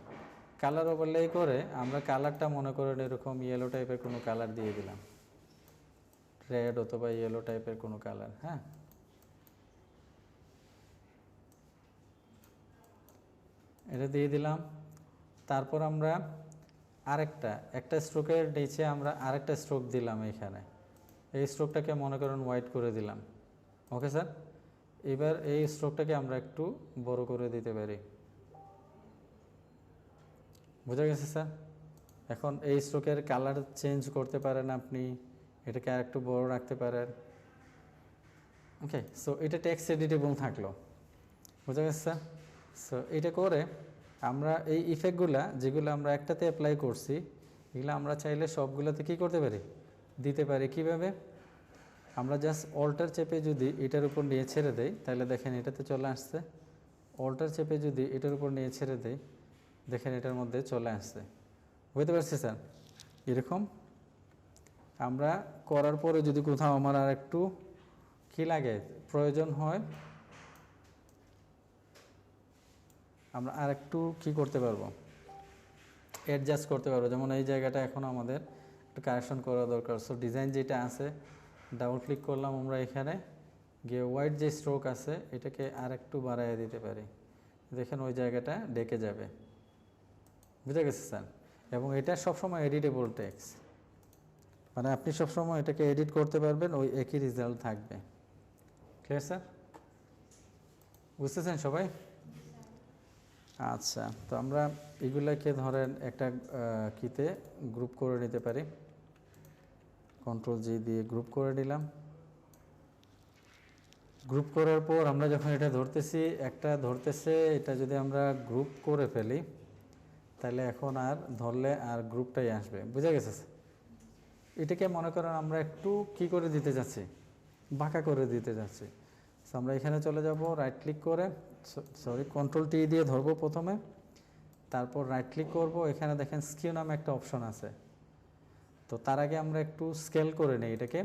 কালার ওভারলে করে আমরা কালারটা মনে করেন এরকম ইয়েলো টাইপের কোনো কালার দিয়ে দিলাম, রেড অথবা ইয়েলো টাইপের কোনো কালার। হ্যাঁ, এটা দিয়ে দিলাম। তারপর আমরা একটা স্ট্রোকের নিচে আমরা আরেকটা স্ট্রোক দিলাম এখানে, এই স্ট্রোকটাকে মনে করেন হোয়াইট করে দিলাম। ওকে স্যার, এবার এই স্ট্রোকটাকে আমরা একটু বড় করে দিতে পারি। বুঝা গেছে স্যার? এখন এই স্ট্রোকের কালার চেঞ্জ করতে পারেন আপনি, এটাকে আর একটু বড় রাখতে পারেন। ওকে, সো এটা টেক্সট এডিটেবল থাকলো। বুঝা গেছে স্যার? সো এটা করে আমরা এই ইফেক্টগুলা যেগুলো আমরা একটাতে অ্যাপ্লাই করছি, এগুলো আমরা চাইলে সবগুলোতে কী করতে পারি, দিতে পারি। কিভাবে? আমরা জাস্ট অল্টার চেপে যদি এটার উপর নিয়ে ছেড়ে দেই, তাহলে দেখেন এটাতে চলে আসছে। অল্টার চেপে যদি এটার উপর নিয়ে ছেড়ে দেই, দেখেন এটার মধ্যে চলে আসছে। বুঝতে পারছি স্যার? এরকম আমরা করার পরে যদি কোথাও আমার আর একটু কী লাগে, প্রয়োজন হয়, আমরা আর একটু কী করতে পারবো, অ্যাডজাস্ট করতে পারবো। যেমন এই জায়গাটা এখন আমাদের একটু কারেকশন করা দরকার। সো ডিজাইন যেটা আছে, ডাবল ক্লিক করলাম আমরা এখানে গিয়ে হোয়াইট যে স্ট্রোক আছে এটাকে আর একটু বাড়াইয়ে দিতে পারি। দেখেন ওই জায়গাটা ডেকে যাবে। বুঝে গেছে স্যার? এবং এটা সবসময় এডিটেবল টেক্সট, মানে আপনি সবসময় এটাকে এডিট করতে পারবেন, ওই একই রেজাল্ট থাকবে। Clear sir? বুঝতেছেন সবাই? আচ্ছা, তো আমরা এগুলাকে ধরেন একটা কিতে গ্রুপ করে নিতে পারি। কন্ট্রোল-জি দিয়ে গ্রুপ করে নিলাম। গ্রুপ করার পর আমরা যখন এটা ধরতেছি, একটা ধরতেছে, এটা যদি আমরা গ্রুপ করে ফেলি তাহলে এখন আর ধরলে আর গ্রুপটাই আসবে। বুঝা গেছে? এটাকে মনে করেন আমরা একটু কি করে দিতে যাচ্ছি, বাঁকা করে দিতে যাচ্ছি। সো আমরা এখানে চলে যাব, রাইট ক্লিক করে, কন্ট্রোল-টি দিয়ে ধরবো প্রথমে, তারপর রাইট ক্লিক করব, এখানে দেখেন স্কিউ নামে একটা অপশন আছে। তো তার আগে আমরা একটু স্কেল করে নিই, এটাকে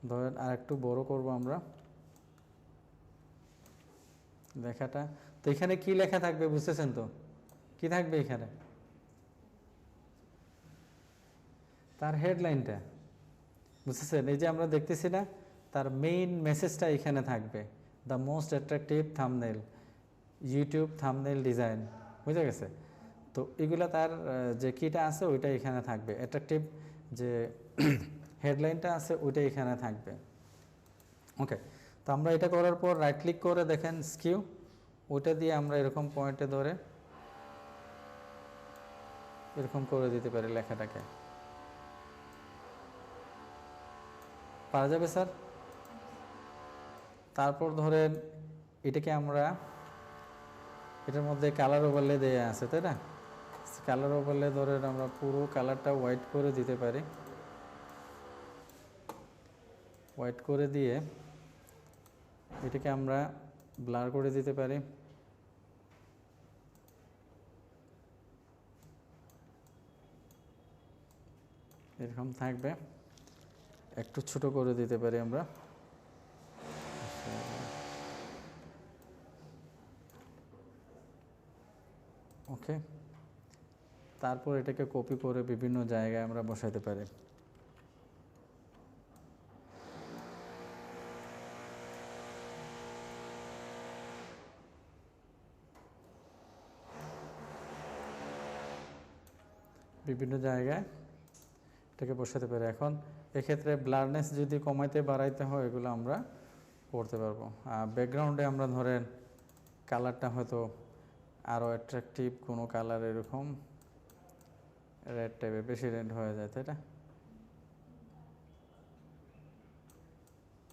ধরেন আর একটু বড় করব আমরা লেখাটা। তো এখানে কি লেখা থাকবে বুঝতেছেন তো? কি থাকবে এখানে? তার হেডলাইনটা, বুঝতেছেন? এই যে আমরা দেখতেছি না, তার মেইন মেসেজটা এখানে থাকবে, the most attractive thumbnail, YouTube thumbnail design. বুঝে গেছে? তো এগুলা তার যে কিটা আছে ওইটা এখানে থাকবে, অ্যাট্রাকটিভ যে হেডলাইনটা আছে ওইটা এখানে থাকবে। ওকে, তো আমরা এটা করার পর রাইট ক্লিক করে দেখেন স্কিউ, ওইটা দিয়ে আমরা এরকম পয়েন্টে ধরে এরকম করে দিতে পারি লেখাটাকে। পারা যাবে স্যার? তারপর ধরেন এটাকে আমরা, এটার মধ্যে কালার ওভারলে দেয়া আছে, তাই না? কালার ওভারলে ধরেন আমরা পুরো কালারটা হোয়াইট করে দিতে পারি। হোয়াইট করে দিয়ে এটাকে আমরা ব্লার করে দিতে পারি। এরকম থাকবে, একটু ছোট করে দিতে পারি আমরা। ওকে, তারপর এটাকে কপি করে বিভিন্ন জায়গায় আমরা বসাতে পারি। বিভিন্ন জায়গায় এটাকে বসাতে পারি। এখন এক্ষেত্রে ব্লারনেস যদি কমাইতে বাড়াইতে হয় এগুলো আমরা করতে পারবো। আর ব্যাকগ্রাউন্ডে আমরা ধরেন কালারটা হয়তো আরও অ্যাট্রাকটিভ কোনো কালার, এরকম রেড টাইপের, বেশি রেড হয়ে যায়, তাই না?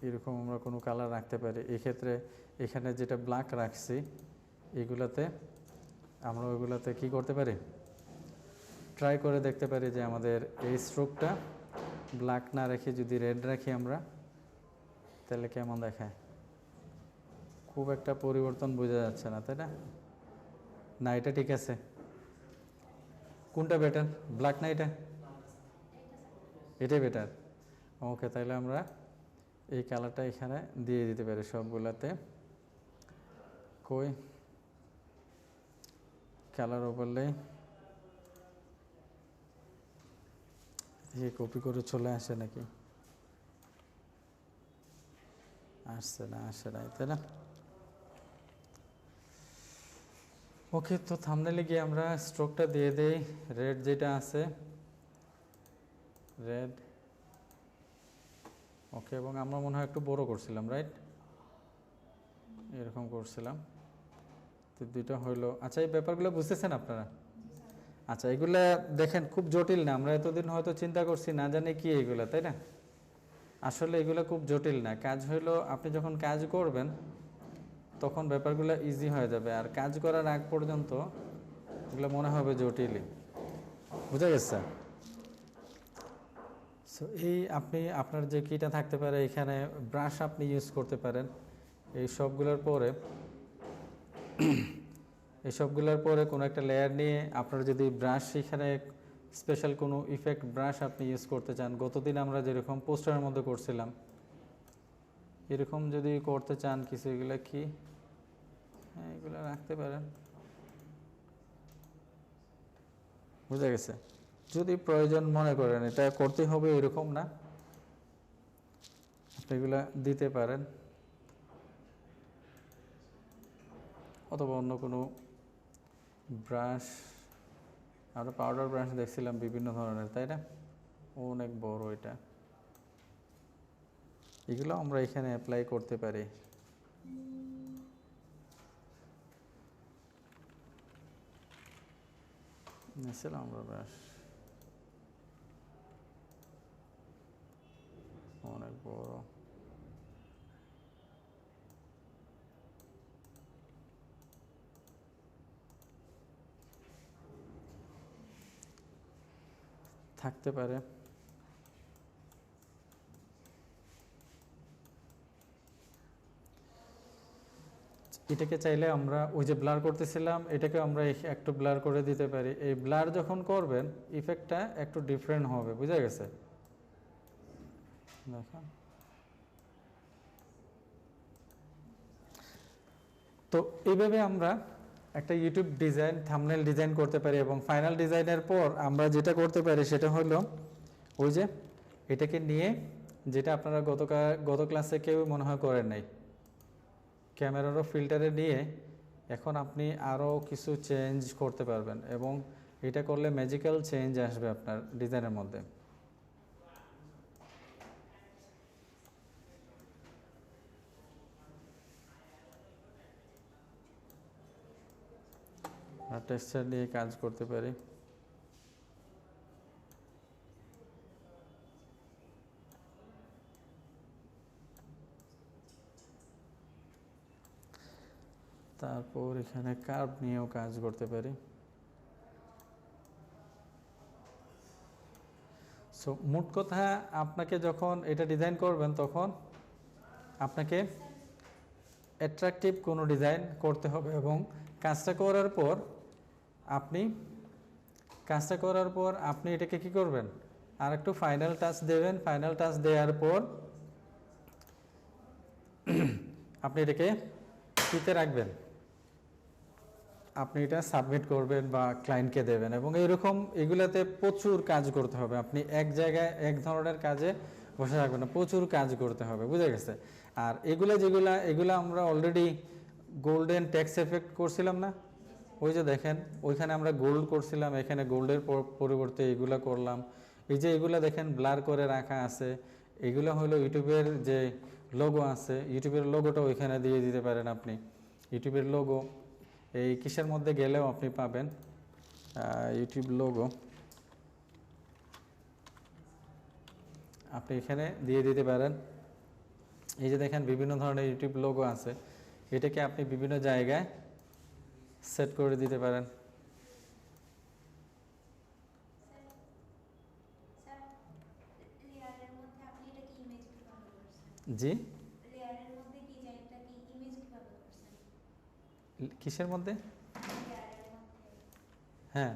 এরকম আমরা কোনো কালার রাখতে পারি। এক্ষেত্রে এখানে যেটা ব্ল্যাক রাখছি এগুলাতে আমরা ওইগুলাতে কি করতে পারি, ট্রাই করে দেখতে পারি যে আমাদের এই স্ট্রোকটা ব্ল্যাক না রেখে যদি রেড রাখি আমরা, তাহলে কেমন দেখায়? খুব একটা পরিবর্তন বোঝা যাচ্ছে না, তাই না? না এটা ঠিক আছে? কোনটা বেটার, ব্ল্যাক না এটা? এটাই বেটার। ওকে, তাহলে আমরা এই কালারটা এখানে দিয়ে দিতে পারি সবগুলাতে। কই কালার ওভারলে কপি করে চলে আসে নাকি? আসছে না, আসে নাই, তাই না? ওকে, তো থাম্বনেইলে গিয়ে আমরা স্ট্রোকটা দিয়ে দেই রেড যেটা আছে, রেড। ওকে, এবং আমরা মনে হয় একটু বড় করছিলাম, রাইট? এরকম করছিলাম, তো দুইটা হইলো। আচ্ছা, এই ব্যাপারগুলো বুঝতেছেন আপনারা? আচ্ছা, এগুলা দেখেন খুব জটিল না, আমরা এতদিন হয়তো চিন্তা করছি না জানি কি এগুলা, তাই না? আসলে এগুলো খুব জটিল না, কাজ হইলো আপনি যখন কাজ করবেন তখন ব্যাপারগুলো ইজি হয়ে যাবে, আর কাজ করার আগ পর্যন্ত এগুলো মনে হবে জটিলই। বুঝা গেছে? সো এই আপনি আপনার যে কিটা থাকতে পারে, এখানে ব্রাশ আপনি ইউজ করতে পারেন। এই সবগুলোর পরে কোনো একটা লেয়ার নিয়ে আপনার যদি ব্রাশ, এখানে স্পেশাল কোনো ইফেক্ট ব্রাশ আপনি ইউজ করতে চান, গতদিন আমরা যেরকম পোস্টারের মধ্যে করছিলাম এরকম যদি করতে চান কিছু, এগুলো কি, হ্যাঁ এগুলো রাখতে পারেন। বুঝা গেছে? যদি প্রয়োজন মনে করেন এটা করতে হবে এরকম না, আপনি এগুলা দিতে পারেন, অথবা অন্য কোনো ব্রাশ। আমরা পাউডার ব্রাশ দেখছিলাম বিভিন্ন ধরনের, তাই না? অনেক বড় এটা, এগুলো আমরা এখানে অ্যাপ্লাই করতে পারি। নিয়েছিলাম আমরা ব্রাশ, অনেক বড়। থাকতে পারে। এটাকে চাইলে আমরা ওই যে ব্লার করতেছিলাম এটাকে আমরা একটু ব্লার করে দিতে পারি। এই ব্লার যখন করবেন ইফেক্টটা একটু ডিফারেন্ট হবে, বুঝা গেছে? দেখেন, তো এইভাবে আমরা একটা ইউটিউব ডিজাইন, থাম্বনেল ডিজাইন করতে পারি, এবং ফাইনাল ডিজাইনের পর আমরা যেটা করতে পারি সেটা হলো ওই যে এটাকে নিয়ে, যেটা আপনারা গত ক্লাসে কেউ মনে হয় করেন নাই, ক্যামেরারও ফিল্টারে নিয়ে এখন আপনি আরও কিছু চেঞ্জ করতে পারবেন, এবং এটা করলে ম্যাজিক্যাল চেঞ্জ আসবে আপনার ডিজাইনের মধ্যে। আর টেক্সচার নিয়ে কাজ করতে পারি। তারপর এখানে কার্ভ নিয়েও কাজ করতে পারি। সো মোট কথা, আপনাকে যখন এটা ডিজাইন করবেন তখন আপনাকে অ্যাট্রাকটিভ কোনো ডিজাইন করতে হবে, এবং কাজটা করার পর আপনি এটাকে কি করবেন, আর একটু ফাইনাল টাচ দেবেন। ফাইনাল টাচ দেওয়ার পর আপনি এটাকে কিতে রাখবেন, আপনি এটা সাবমিট করবেন বা ক্লায়েন্টকে দেবেন, এবং এইরকম এগুলাতে প্রচুর কাজ করতে হবে। আপনি এক জায়গায় এক ধরনের কাজে বসে থাকবেন না, প্রচুর কাজ করতে হবে, বুঝা গেছে? আর এগুলা আমরা অলরেডি গোল্ডেন ট্যাক্স এফেক্ট করছিলাম না? ওই যে দেখেন ওইখানে আমরা গোল্ড করছিলাম, এখানে গোল্ডের পরিবর্তে এগুলা করলাম। এই যে এগুলা দেখেন ব্লার করে রাখা আছে, এগুলো হলো ইউটিউবের যে লোগো আছে, ইউটিউবের লোগোটা ওইখানে দিয়ে দিতে পারেন আপনি। ইউটিউবের লোগো এই কিসের মধ্যে গেলেও আপনি পাবেন, ইউটিউব লোগো আপনি এখানে দিয়ে দিতে পারেন। এই যে দেখেন বিভিন্ন ধরনের ইউটিউব লোগো আছে, এটাকে আপনি বিভিন্ন জায়গায় সেট করে দিতে পারেন। জি, কিসের মধ্যে? হ্যাঁ,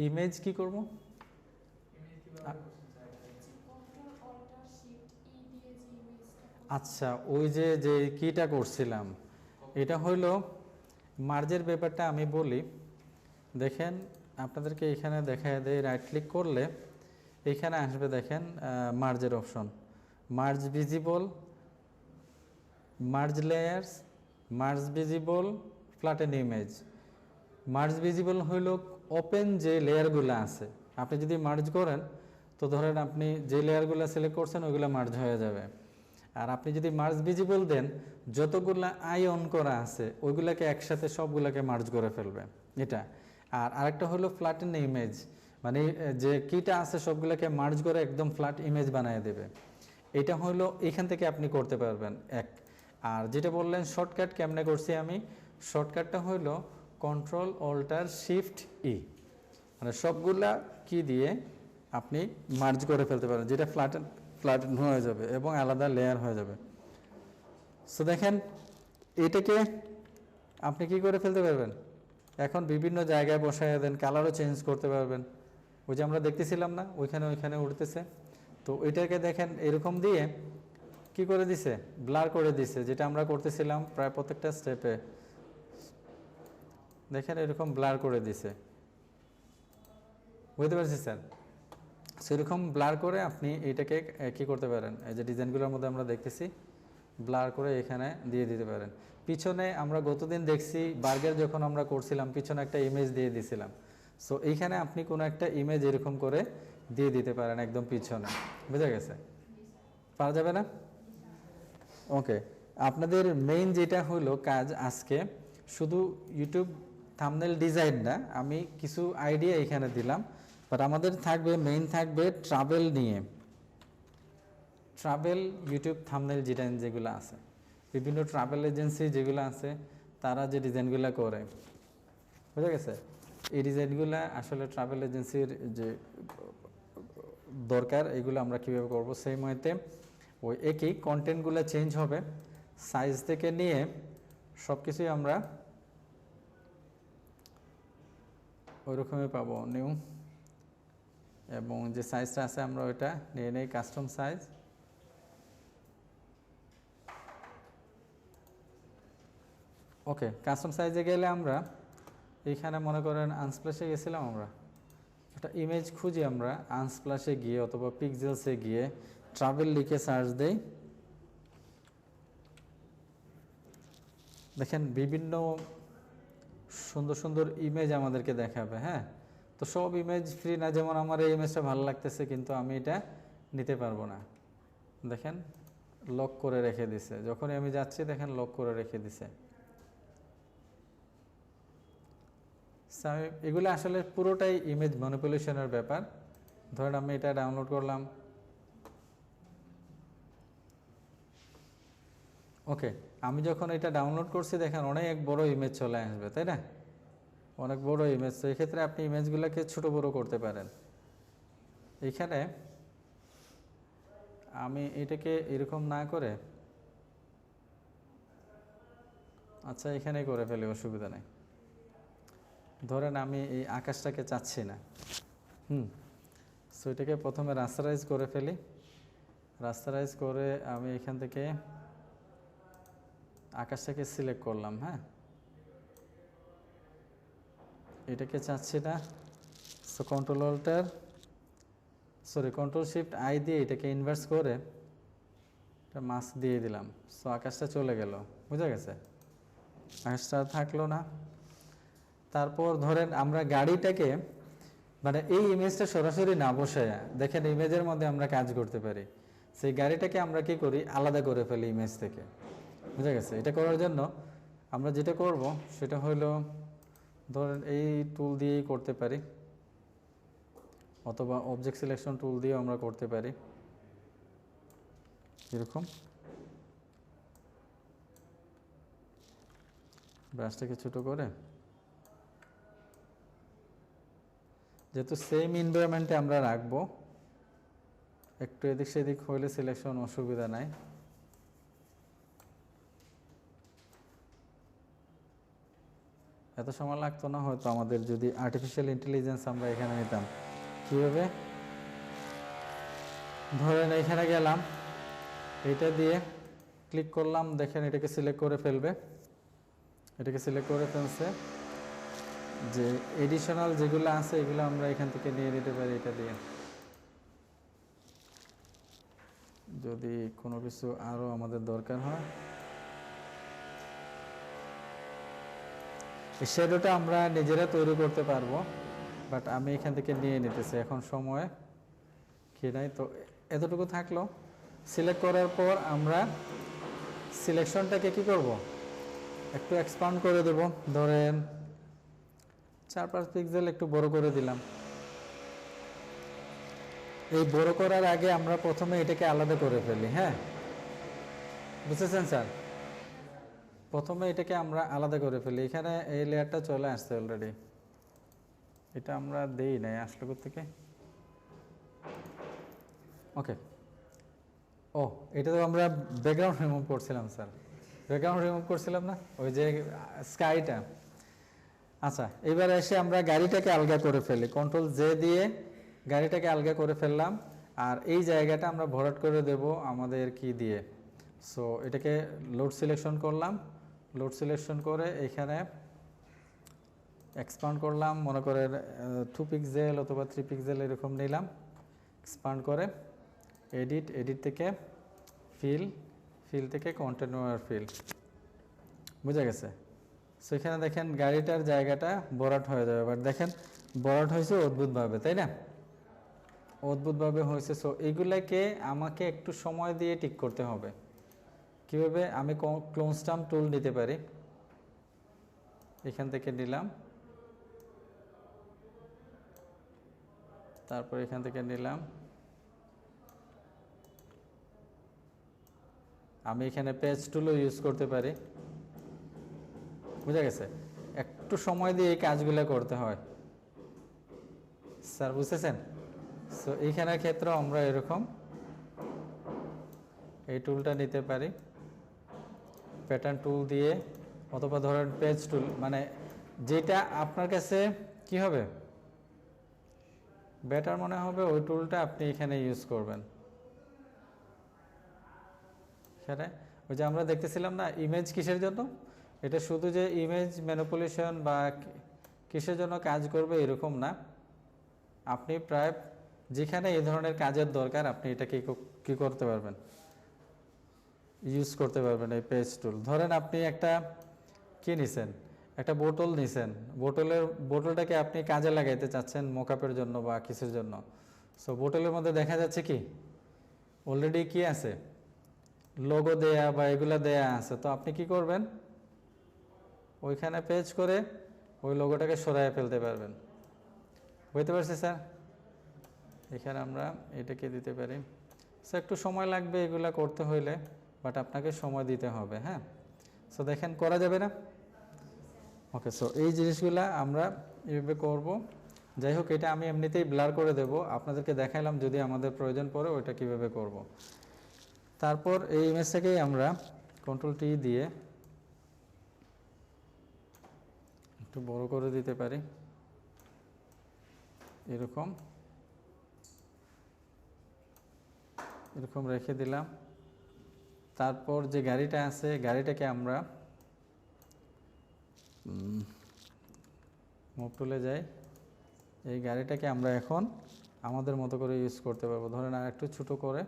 ইমেজ কি করব? আচ্ছা, ওই যে যে কিটা করছিলাম এটা হইলো মার্জের ব্যাপারটা আমি বলি। দেখেন আপনাদেরকে এখানে দেখায় দেয়, রাইট ক্লিক করলে এখানে আসবে, দেখেন মার্জের option, merge visible, merge layers, merge visible flatten image. Merge visible হইল ওপেন যে লেয়ারগুলো আছে, আপনি যদি মার্জ করেন তো ধরেন আপনি যে লেয়ারগুলো সিলেক্ট করছেন ওইগুলো মার্জ হয়ে যাবে। আর আপনি যদি মার্জ ভিজিবল দেন, যতগুলো আই অন করা আছে ওইগুলোকে একসাথে সবগুলোকে মার্জ করে ফেলবে এটা। আর আরেকটা হলো ফ্ল্যাটেন ইমেজ, মানে যে কিটা আছে সবগুলোকে মার্জ করে একদম ফ্ল্যাট ইমেজ বানিয়ে দেবে। এটা হলো এখান থেকে আপনি করতে পারবেন এক। আর যেটা বললেন শর্টকাট কেমনে করছি আমি, শর্টকাটটা হলো কন্ট্রোল অল্টার শিফট ই, মানে সবগুলা কি দিয়ে আপনি মার্জ করে ফেলতে পারেন, যেটা ফ্ল্যাটেন হয়ে যাবে এবং আলাদা লেয়ার হয়ে যাবে। সো দেখেন এটাকে আপনি কি করে ফেলতে পারবেন, এখন বিভিন্ন জায়গায় বসায় দেন, কালারও চেঞ্জ করতে পারবেন। ওই যে আমরা দেখতেছিলাম না ওইখানে উঠতেছে, তো ওইটাকে দেখেন এরকম দিয়ে কি করে দিছে, ব্লার করে দিছে, যেটা আমরা করতেছিলাম প্রায় প্রত্যেকটা স্টেপে। দেখেন এরকম ব্লার করে দিছে, বুঝতে পারছি স্যার? সেরকম ব্লার করে আপনি এইটাকে কি করতে পারেন, এই যে ডিজাইনগুলোর মধ্যে আমরা দেখতেছি ব্লার করে এখানে দিয়ে দিতে পারেন। পিছনে আমরা গতদিন দেখছি বার্গার যখন আমরা করছিলাম পিছনে একটা ইমেজ দিয়ে দিছিলাম, সো এইখানে আপনি কোনো একটা ইমেজ এরকম করে দিয়ে দিতে পারেন একদম পিছনে, বুঝা গেছে? পারা যাবে না? ওকে, আপনাদের মেইন যেটা হলো কাজ আজকে শুধু ইউটিউব থাম্বনেল ডিজাইন না, আমি কিছু আইডিয়া এখানে দিলাম, বাট আমাদের থাকবে মেইন থাকবে ট্রাভেল নিয়ে। ট্রাভেল ইউটিউব থাম্বনেল ডিজাইন যেগুলো আছে, বিভিন্ন ট্রাভেল এজেন্সি যেগুলো আছে তারা যে ডিজাইনগুলো করে, বুঝা গেছে? এই ডিজাইনগুলো আসলে ট্রাভেল এজেন্সির যে দরকার, এগুলো আমরা কীভাবে করবো সেই মতে ওই একই কন্টেন্টগুলো চেঞ্জ হবে, সাইজ থেকে নিয়ে সব কিছুই আমরা ওই রকমই পাবো নিউ, এবং যে সাইজটা আছে আমরা ওইটা নিয়ে নেই কাস্টম সাইজ। ওকে, কাস্টম সাইজে গেলে আমরা এইখানে মনে করেন আনস্প্ল্যাশে গেছিলাম, আমরা একটা ইমেজ খুঁজি, আমরা আনস্প্ল্যাশে গিয়ে অথবা পিক্সেলসে গিয়ে ট্রাভেল লিখে সার্চ দেই, দেখেন বিভিন্ন সুন্দর সুন্দর ইমেজ আমাদেরকে দেখাবে। হ্যাঁ, তো সব ইমেজ ফ্রি না, যেমন আমার এই ইমেজটা ভালো লাগতেছে কিন্তু আমি এটা নিতে পারবো না, দেখেন লক করে রেখে দিছে, যখনই আমি যাচ্ছি দেখেন লক করে রেখে দিছে। এগুলো আসলে পুরোটাই ইমেজ ম্যানিপুলেশনের ব্যাপার। ধরেন আমি এটা ডাউনলোড করলাম, ওকে, আমি যখন এটা ডাউনলোড করছি দেখেন অনেক বড় ইমেজ চলে আসবে, তাই না? অনেক বড় ইমেজ, তো এক্ষেত্রে আপনি ইমেজগুলোকে ছোট বড় করতে পারেন। এইখানে আমি এটাকে এরকম না করে, আচ্ছা এখানে করে ফেলি, অসুবিধা নেই। ধরেন আমি এই আকাশটাকে চাচ্ছি না, সো এটাকে প্রথমে রাস্টারাইজ করে ফেলি। রাস্টারাইজ করে আমি এখান থেকে আকাশটাকে সিলেক্ট করলাম। হ্যাঁ, এটাকে চাচ্ছি না, সো কন্ট্রোল শিফট আই দিয়ে এটাকে ইনভার্স করে এটা মাস্ক দিয়ে দিলাম, সো আকাশটা চলে গেল, বুঝা গেছে? আকাশটা থাকলো না। তারপর ধরেন আমরা গাড়িটাকে, মানে এই ইমেজটা সরাসরি না বসায়, দেখেন ইমেজের মধ্যে আমরা কাজ করতে পারি, সেই গাড়িটাকে আমরা কি করি আলাদা করে ফেলি ইমেজ থেকে, বুঝা গেছে? এটা করার জন্য আমরা যেটা করব সেটা হলো ধরেন এই টুল দিয়েই করতে পারি, অথবা অবজেক্ট সিলেকশন টুল দিয়েও আমরা করতে পারি। এরকম ব্রাশটাকে ছোট করে, যেহেতু সেম এনভায়রনমেন্টে আমরা রাখবো, একটু এদিক সেদিক হইলে সিলেকশন অসুবিধা নাই। এত সময় লাগতো না হয়তো আমাদের যদি আর্টিফিশিয়াল ইন্টেলিজেন্স আমরা এখানে নিতাম। কীভাবে, ধরেন এখানে গেলাম, এটা দিয়ে ক্লিক করলাম, দেখেন এটাকে সিলেক্ট করে ফেলবে, এটাকে সিলেক্ট করে ফেলছে। যে এডিশনাল যেগুলো আছে এগুলো আমরা এখান থেকে নিয়ে নিতে পারি এটা দিয়ে, যদি কোনো কিছু আরও আমাদের দরকার হয়। এই শ্যাডোটা আমরা নিজেরা তৈরি করতে পারবো, বাট আমি এখান থেকে নিয়ে নিতেছি, এখন সময় কি নাই। তো এতটুকু থাকলো। সিলেক্ট করার পর আমরা সিলেকশনটাকে কি করব, একটু এক্সপান্ড করে দেব, ধরেন 4-5 পিক্সেল একটু বড় করে দিলাম। এই বড় করার আগে আমরা প্রথমে এটাকে আলাদা করে ফেলি। হ্যাঁ, বুঝতেছেন স্যার? প্রথমে এটাকে আমরা আলাদা করে ফেলি। এখানে এই লেয়ারটা চলে আসছে অলরেডি, এটা আমরা দেই নাই, আসলে কোত্থেকে? ওকে, ও এটা তো আমরা ব্যাকগ্রাউন্ড রিমুভ করছিলাম স্যার, ব্যাকগ্রাউন্ড রিমুভ করছিলাম না, ওই যে স্কাইটা। আচ্ছা, এবার এসে আমরা গাড়িটাকে আলগা করে ফেলি, কন্ট্রোল জে দিয়ে গাড়িটাকে আলগা করে ফেললাম। আর এই জায়গাটা আমরা ভরাট করে দেব আমাদের কি দিয়ে। সো এটাকে লোড সিলেকশন করলাম, লোড সিলেকশন করে এখানে এক্সপান্ড করলাম, মনে করে 2 পিক্সেল অথবা 3 পিক্সেল এরকম নিলাম, এক্সপান্ড করে এডিট, এডিট থেকে ফিল, ফিল থেকে কন্টিনিউয়ার ফিল। বুঝা গেছে? সো এখানে দেখেন গাড়িটার জায়গাটা ভরাট হয়ে যাবে, বাট দেখেন ভরাট হয়েছে অদ্ভুতভাবে, তাই না? অদ্ভুতভাবে হয়েছে। সো এইগুলাকে আমাকে একটু সময় দিয়ে ঠিক করতে হবে। কীভাবে? আমি ক্লোন স্টাম্প টুল নিতে পারি, এখান থেকে নিলাম, তারপর এখান থেকে নিলাম, আমি এখানে পেজ টুলও ইউজ করতে পারি। বুঝা গেছে? একটু সময় দিয়ে এই কাজগুলো করতে হয় স্যার, বুঝতেছেন? সো এইখানের ক্ষেত্রে আমরা এরকম এই টুলটা নিতে পারি, প্যাটার্ন টুল দিয়ে, অথবা ধরেন পেজ টুল, মানে যেটা আপনার কাছে কি হবে বেটার মনে হবে, ওই টুলটা আপনি এখানে ইউজ করবেন। এখানে ওই যে আমরা দেখতেছিলাম না ইমেজ কিসের জন্য, এটা শুধু যে ইমেজ ম্যানিপুলেশন বা কিসের জন্য কাজ করবে এরকম না, আপনি প্রায় যেখানে এই ধরনের কাজের দরকার আপনি এটাকে কি করতে পারবেন, ইউজ করতে পারবেন এই পেজ টুল। ধরেন আপনি একটা কি নিছেন, একটা বোতল নিছেন, বোতলটাকে আপনি কাজে লাগাইতে চাচ্ছেন মকআপের জন্য বা কিছুর জন্য। সো বোতলের মধ্যে দেখা যাচ্ছে কি অলরেডি কি আছে, লোগো দেয়া বা এগুলা দেয়া আছে। তো আপনি কি করবেন, ওইখানে পেজ করে ওই লোগোটাকে সরাইয়া ফেলতে পারবেন। বুঝতে পারছি স্যার? এখানে আমরা এটাকে দিতে পারি। সো একটু সময় লাগবে এগুলা করতে হইলে, বাট আপনাকে সময় দিতে হবে। হ্যাঁ, সো দেখেন করা যাবে না? ওকে, সো এই জিনিসগুলা আমরা এইভাবে করব। যাই হোক, এটা আমি এমনিতেই ব্লার করে দেব, আপনাদেরকে দেখাইলাম যদি আমাদের প্রয়োজন পড়ে ওইটা কিভাবে করব। তারপর এই ইমেজটাকেই আমরা কন্ট্রোল টি দিয়ে একটু বড় করে দিতে পারি, এরকম এরকম রেখে দিলাম। তারপর যে গাড়িটা আছে গাড়িটাকে আমরা মুভ টুলে যাই, এই গাড়িটাকে আমরা এখন আমাদের মতো করে ইউজ করতে পারবো। ধরেন আর একটু ছোটো করে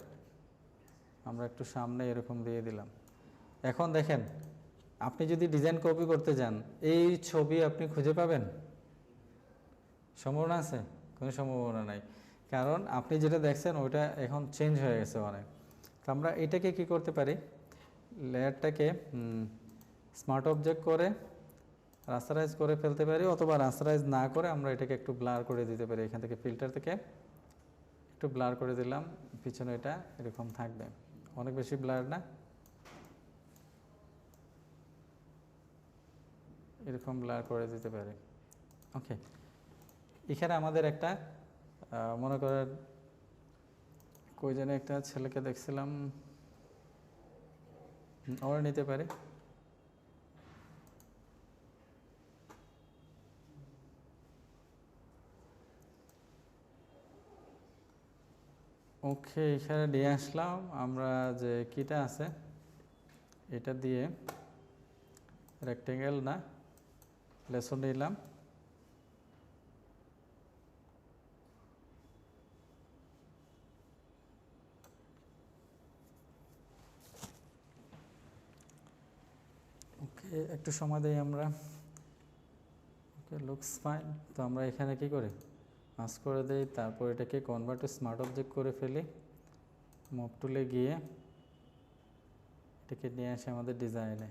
আমরা একটু সামনে এরকম দিয়ে দিলাম। এখন দেখেন আপনি যদি ডিজাইন কপি করতে যান এই ছবি আপনি খুঁজে পাবেন? সম্ভাবনা আছে? কোনো সম্ভাবনা নাই, কারণ আপনি যেটা দেখছেন ওইটা এখন চেঞ্জ হয়ে গেছে অনেক। তো আমরা এটাকে কি করতে পারি, লেয়ারটাকে স্মার্ট অবজেক্ট করে রাস্টারাইজ করে ফেলতে পারি, অথবা রাস্টারাইজ না করে আমরা এটাকে একটু ব্লার করে দিতে পারি। এখান থেকে ফিল্টার থেকে একটু ব্লার করে দিলাম, পিছনে এটা এরকম থাকবে, অনেক বেশি ব্লার না, এরকম ব্লার করে দিতে পারি। ওকে, এখানে আমাদের একটা মনে করেন কই যেন একটা ছেলেকে দেখছিলাম, ওরা নিতে পারি। ওকে, এখানে নিয়ে আসলাম আমরা যে কিটা আছে এটা দিয়ে রেক্টেঙ্গেল না লেসন নিলাম, ওকে একটু সময় দিই আমরা। Looks fine. তো আমরা এখানে কি করি, মাস্ক করে দেই, তারপর এটাকে কনভার্ট টু স্মার্ট অবজেক্ট করে ফেলি, মুভ টুলে গিয়ে এটাকে নিয়ে আসে আমাদের ডিজাইনে।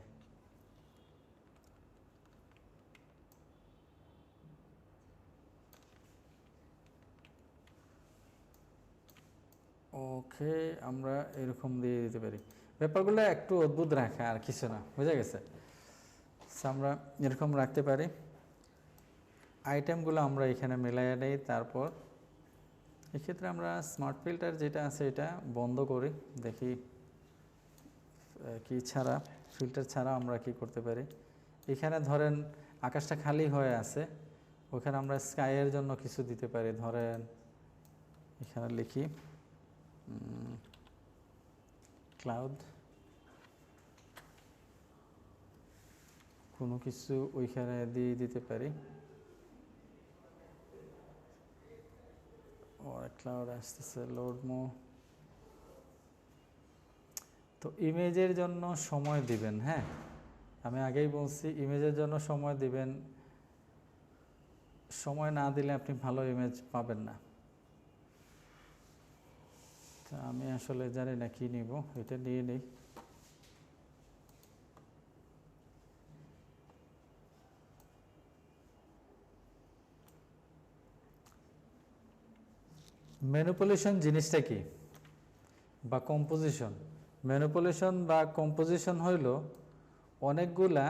ওকে, আমরা এরকম দিয়ে দিতে পারি। ব্যাপারগুলো একটু অদ্ভুত রাখা, আর কিছু না, বুঝে গেছে। আমরা এরকম রাখতে পারি। আইটেমগুলো আমরা এখানে মিলাইয়া নেই। তারপর এক্ষেত্রে আমরা স্মার্ট ফিল্টার যেটা আছে এটা বন্ধ করি, দেখি কি ছাড়া, ফিল্টার ছাড়া আমরা কি করতে পারি। এখানে ধরেন আকাশটা খালি হয়ে আছে, ওখানে আমরা স্কাইয়ের জন্য কিছু দিতে পারি। ধরেন এখানে লিখি ক্লাউড, কোনো কিছু ওইখানে দিয়ে দিতে পারি। ক্লাউড আসতেছে, লোড মো। তো ইমেজের জন্য সময় দিবেন, হ্যাঁ আমি আগেই বলছি ইমেজের জন্য সময় দিবেন, সময় না দিলে আপনি ভালো ইমেজ পাবেন না। তা আমি আসলে জানি না কি নিব, এটা নিয়ে নেই। ম্যানিপুলেশন জিনিসটা কি, বা কম্পোজিশন। ম্যানিপুলেশন বা কম্পোজিশন হইল অনেকগুলা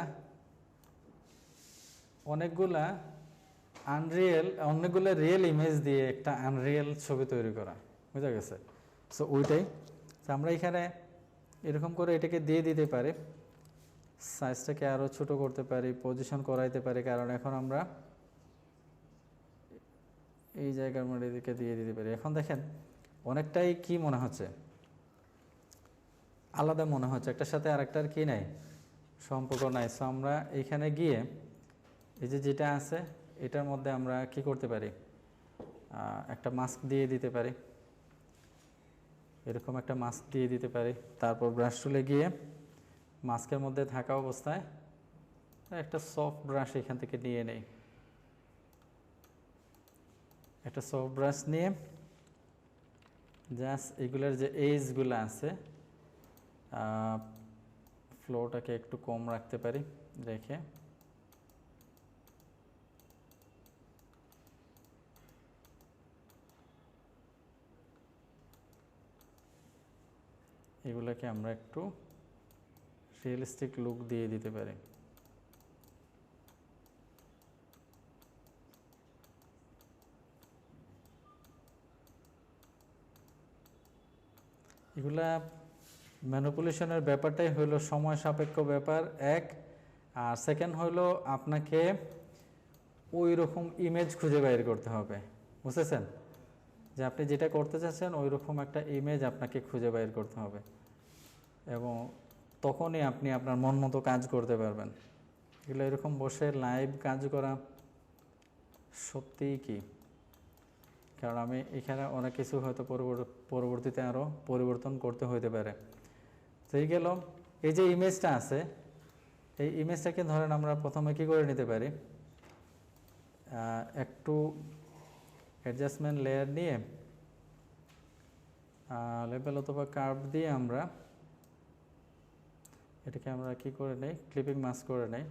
অনেকগুলা রিয়েল ইমেজ দিয়ে একটা আনরিয়েল ছবি তৈরি করা, বুঝা গেছে। সো ওইটাই আমরা এখানে এরকম করে এটাকে দিয়ে দিতে পারি, সাইজটাকে আরও ছোট করতে পারি, পজিশন করাইতে পারি, কারণ এখন আমরা এই জায়গার মধ্যে এদিকে দিয়ে দিতে পারি। এখন দেখেন অনেকটাই কি মনে হচ্ছে, আলাদা মনে হচ্ছে, একটার সাথে আরেকটার কি নাই, সম্পর্ক নাই। সো আমরা এইখানে গিয়ে এই যে যেটা আছে এটার মধ্যে আমরা কি করতে পারি, একটা মাস্ক দিয়ে দিতে পারি, এরকম একটা মাস্ক দিয়ে দিতে পারি। তারপর ব্রাশ টুলে গিয়ে মাস্কের মধ্যে থাকা অবস্থায় একটা সফট ব্রাশ এখান থেকে নিয়ে নেই, একটা সফট ব্রাশ নিয়ে জাস্ট এগুলোর যে এজগুলো আছে ফ্লোটাকে একটু কম রাখতে পারি, রেখে এগুলোকে আমরা একটু রিয়েলিস্টিক লুক দিয়ে দিতে পারি। এগুলা ম্যানিপুলেশনের ব্যাপারটাই হইলো সময় সাপেক্ষ ব্যাপার এক, আর সেকেন্ড হইলো আপনাকে ওই রকম ইমেজ খুঁজে বাইর করতে হবে, বুঝতেছেন, যে আপনি যেটা করতে চাচ্ছেন ওই রকম একটা ইমেজ আপনাকে খুঁজে বাইর করতে হবে, এবং তখনই আপনি আপনার মন মতো কাজ করতে পারবেন। এগুলো এরকম বসে লাইভ কাজ করা সত্যিই কি, কারণ আমি এখানে অনেক কিছু হয়তো পরবর্তীতে আরও পরিবর্তন করতে হইতে পারে। সেই গেল এই যে ইমেজটা আছে, এই ইমেজটাকে ধরেন আমরা প্রথমে কি করে নিতে পারি, একটু অ্যাডজাস্টমেন্ট লেয়ার নিয়ে লেবেল অথবা কার্ভ দিয়ে আমরা এটাকে আমরা কি করে নেই, ক্লিপিং মাস্ক করে নেই,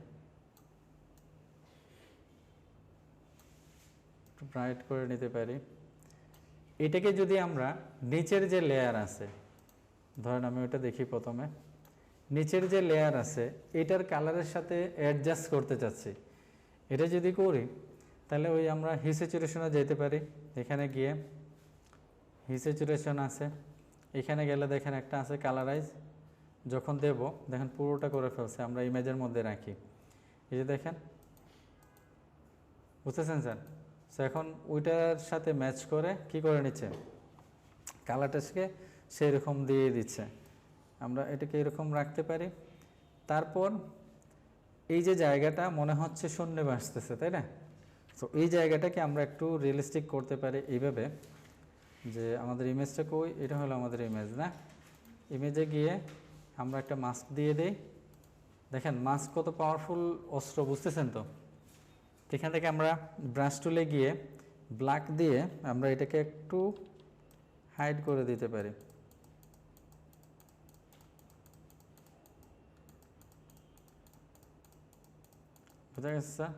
একটু ব্রাইট করে নিতে পারি। এটাকে যদি আমরা নিচের যে লেয়ার আছে, ধরেন আমি ওটা দেখি প্রথমে, নিচের যে লেয়ার আছে এটার কালারের সাথে অ্যাডজাস্ট করতে চাচ্ছি, এটা যদি করি তাহলে ওই আমরা হি স্যাচুরেশনে যেতে পারি। এখানে গিয়ে হি স্যাচুরেশন আছে, এখানে গেলে দেখেন একটা আছে কালারাইজ, যখন দেব দেখেন পুরোটা করে ফেলছে, আমরা ইমেজের মধ্যে রাখি, এই যে দেখেন, বুঝতেছেন স্যার। সো এখন ওইটার সাথে ম্যাচ করে কি করে নিচ্ছে, কালারটাকে সেই রকম দিয়ে দিচ্ছে। আমরা এটাকে এরকম রাখতে পারি। তারপর এই যে জায়গাটা মনে হচ্ছে শূন্য ভাসতেছে, তাই না, তো এই জায়গাটাকে আমরা একটু রিয়েলিস্টিক করতে পারি এইভাবে, যে আমাদের ইমেজটা কই, এটা হলো আমাদের ইমেজ না, ইমেজে গিয়ে আমরা একটা মাস্ক দিয়ে দেই। দেখেন মাস্ক কত পাওয়ারফুল অস্ত্র, বুঝতেছেন তো, এখান থেকে আমরা ব্রাশ টুলে গিয়ে ব্ল্যাক দিয়ে আমরা এটাকে একটু হাইড করে দিতে পারি। বুঝা গেছে স্যার?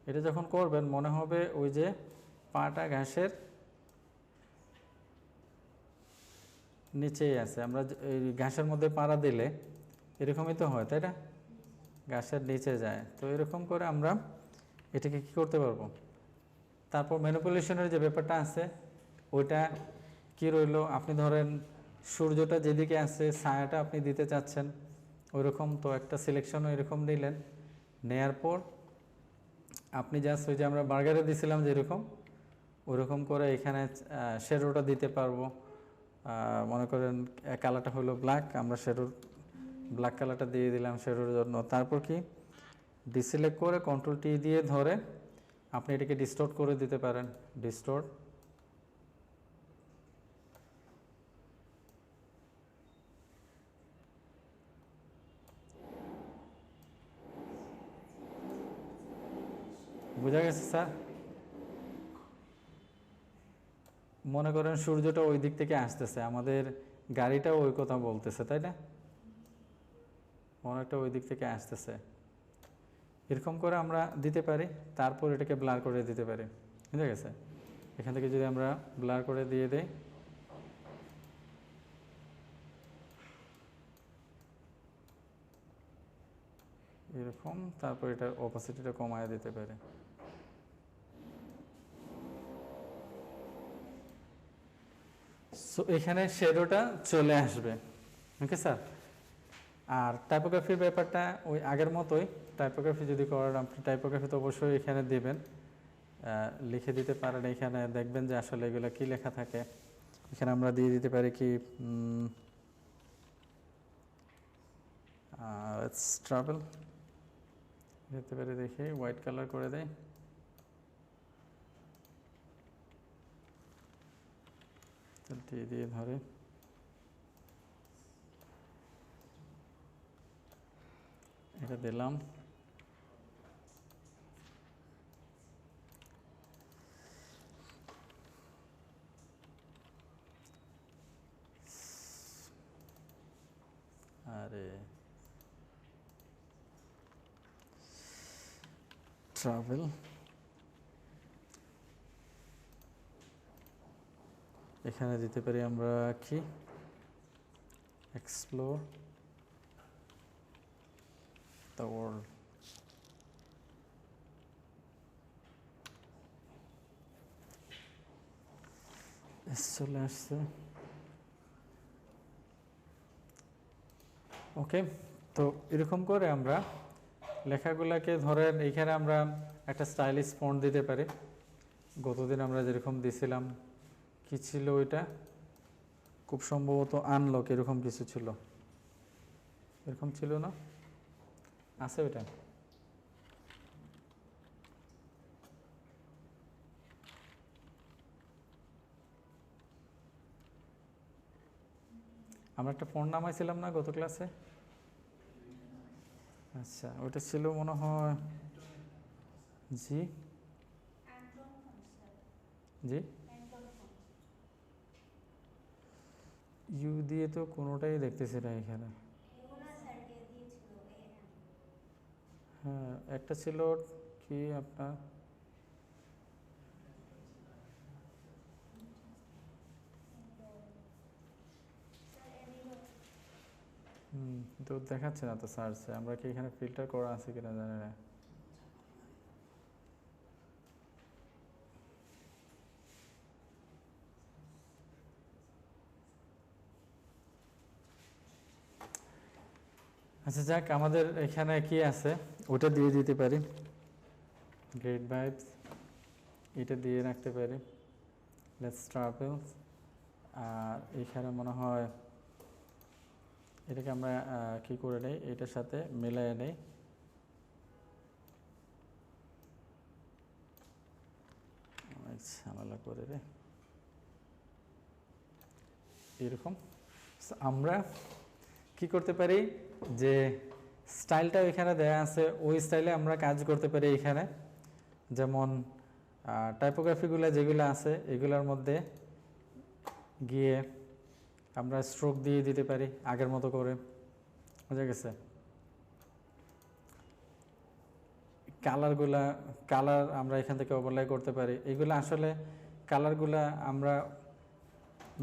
এটা যখন করবেন মনে হবে ওই যে পাটা ঘাসের নিচেই আছে। আমরা এই ঘাসের মধ্যে পাড়া দিলে এরকমই তো হয়, তাই না? ঘাসের নিচে যায়। তো এরকম করে আমরা এটাকে কি করতে পারবো। তারপর ম্যানিপুলেশনের যে ব্যাপারটা আছে ওইটা কি রইলো, আপনি ধরেন সূর্যটা যেদিকে আছে ছায়াটা আপনি দিতে চাচ্ছেন ওইরকম, তো একটা সিলেকশনও এরকম নিলেন, নেয়ার পর আপনি জাস্ট ওই যে আমরা বার্গারে দিছিলাম যেরকম ওরকম করে এখানে শেডোটা দিতে পারবো। মনে করেন কালারটা হলো ব্ল্যাক, আমরা শেডোর ব্ল্যাক কালারটা দিয়ে দিলাম শেডোর জন্য। তারপর কি ডিসিলেক্ট করে কন্ট্রোল টি দিয়ে ধরে আপনি এটাকে ডিস্টোর্ট করে দিতে পারেন। ডিস্টোর্ট, বোঝা গেছে স্যার? মনে করেন সূর্যটা ওই দিক থেকে আসতেছে, আমাদের গাড়িটাও ওই কথা বলতেছে, তাই না? অনেকটা ওই দিক থেকে আসতেছে, এরকম করে আমরা দিতে পারি। তারপর এটাকে ব্লার করে দিতে পারি। বুঝা গেছে? এখান থেকে যদি আমরা ব্লার করে দিয়ে দেই, এরকম, তারপর এটার অপাসিটিটা কমায় দিতে পারি। সো এখানে শ্যাডোটা চলে আসবে। Okay sir? আর টাইপোগ্রাফির ব্যাপারটা ওই আগের মতোই। টাইপোগ্রাফি যদি করেন আপনি টাইপোগ্রাফি তো অবশ্যই এখানে দেবেন, লিখে দিতে পারেন। এখানে দেখবেন যে আসলে এগুলো কি লেখা থাকে। এখানে আমরা দিয়ে দিতে পারি কি ট্রাভেল দিতে পারি, দেখি হোয়াইট কালার করে দেয়। দিয়ে ধরে এটা দিলাম। আরে ট্রাভেল, এখানে দিতে পারি আমরা কি এক্সপ্লোর দ্য ওয়ার্ল্ড। চলে আসছে। ওকে, তো এরকম করে আমরা লেখাগুলোকে ধরেন এইখানে আমরা একটা স্টাইলিশ ফন্ট দিতে পারি। গতদিন আমরা যেরকম দিছিলাম, কি ছিল ওইটা, খুব সম্ভবত আনলক এরকম কিছু ছিল, এরকম ছিল না? আছে ওইটা? আমরা একটা ফোন নামাইছিলাম না গত ক্লাসে? আচ্ছা, ওইটা ছিল মনে হয়। জি জি, ইউ দিয়ে তো কোনোটাই দেখতেছি না এখানে। হ্যাঁ, একটা ছিল কি আপনার তো দেখাচ্ছে না তো সার্চে। আমরা কি এখানে ফিল্টার করা আছে কিনা জানি না। আচ্ছা যাক, আমাদের এখানে কি আছে ওটা দিয়ে দিতে পারি। গ্রেট ভাইবস এটা দিয়ে রাখতে পারি। Let's travel. আর এখানে মনে হয় এটাকে আমরা কি করে নেই, এটার সাথে মিলাই নেই। ঝামেলা করে রে এরকম। আমরা কি করতে পারি, যে স্টাইলটা এখানে দেয়া আছে ওই স্টাইলে আমরা কাজ করতে পারি। এখানে যেমন টাইপোগ্রাফিগুলো যেগুলো আছে এগুলোর মধ্যে গিয়ে আমরা স্ট্রোক দিয়ে দিতে পারি আগের মতো করে, বুঝা গেছে। কালার আমরা এখান থেকে ওভারলাই করতে পারি। এগুলো আসলে কালারগুলা আমরা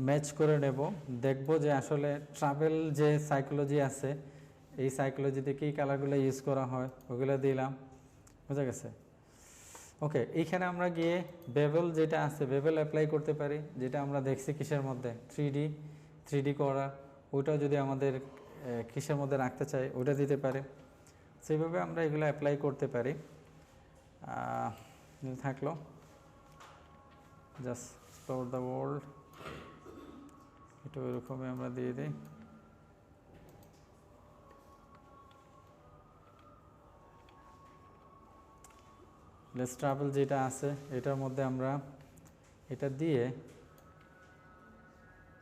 ম্যাচ করে নেব, দেখব যে আসলে ট্রাভেল যে সাইকোলজি আছে এই সাইকোলজিতে কী কালারগুলো ইউজ করা হয় ওগুলো দিলাম, বুঝা গেছে। ওকে, এইখানে আমরা গিয়ে বেভেল যেটা আছে বেভেল অ্যাপ্লাই করতে পারি, যেটা আমরা দেখছি কিসের মধ্যে থ্রি ডি করা, ওইটাও যদি আমাদের কিসের মধ্যে রাখতে চাই ওইটা দিতে পারে। সেইভাবে আমরা এগুলো অ্যাপ্লাই করতে পারি। থাকলো জাস্ট এক্সপ্লোর দ্য ওয়ার্ল্ড, এটা ওইরকমই আমরা দিয়ে দিই। লেটস ট্রাভেল যেটা আছে এটার মধ্যে আমরা এটা দিয়ে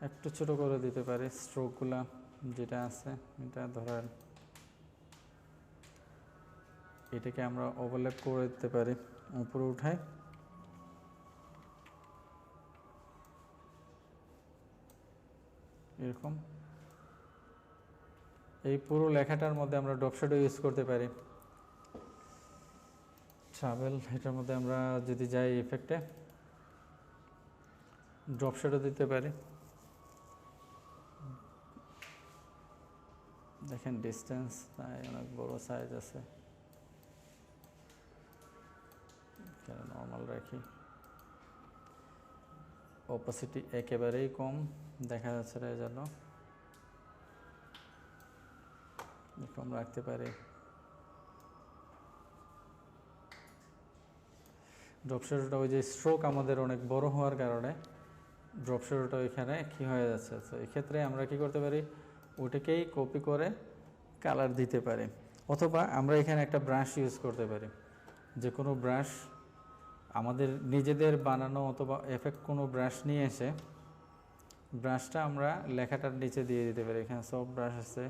একটু ছোট করে দিতে পারি স্ট্রোকগুলা যেটা আছে। এটা ধরেন এটাকে আমরা ওভারল্যাপ করে দিতে পারি, উপরে উঠাই। এরকম এই পুরো লেখাটার মধ্যে আমরা ড্রপ শ্যাডো ইউজ করতে পারি। ট্রাভেল এটার মধ্যে আমরা যদি যাই ইফেক্টে ড্রপ শ্যাডো দিতে পারি। দেখেন ডিস্টেন্স অনেক বড় সাইজ আছে, নর্মাল রাখি। অপাসিটি একেবারেই কম দেখা যাচ্ছে না, জন্য কম রাখতে পারি। ড্রপ শ্যাডোটা ওই যে স্ট্রোক আমাদের অনেক বড় হওয়ার কারণে ড্রপ শ্যাডোটা এখানে কী হয়ে যাচ্ছে। তো এক্ষেত্রে আমরা কি করতে পারি, ওটাকেই কপি করে কালার দিতে পারি, অথবা আমরা এখানে একটা ব্রাশ ইউজ করতে পারি। যে কোনো ব্রাশ আমাদের নিজেদের বানানো অথবা এফেক্ট কোনো ব্রাশ নিয়ে এসে ব্রাশটা আমরা লেখাটার নিচে দিয়ে দিতে পারি। এখানে সব ব্রাশ আছে,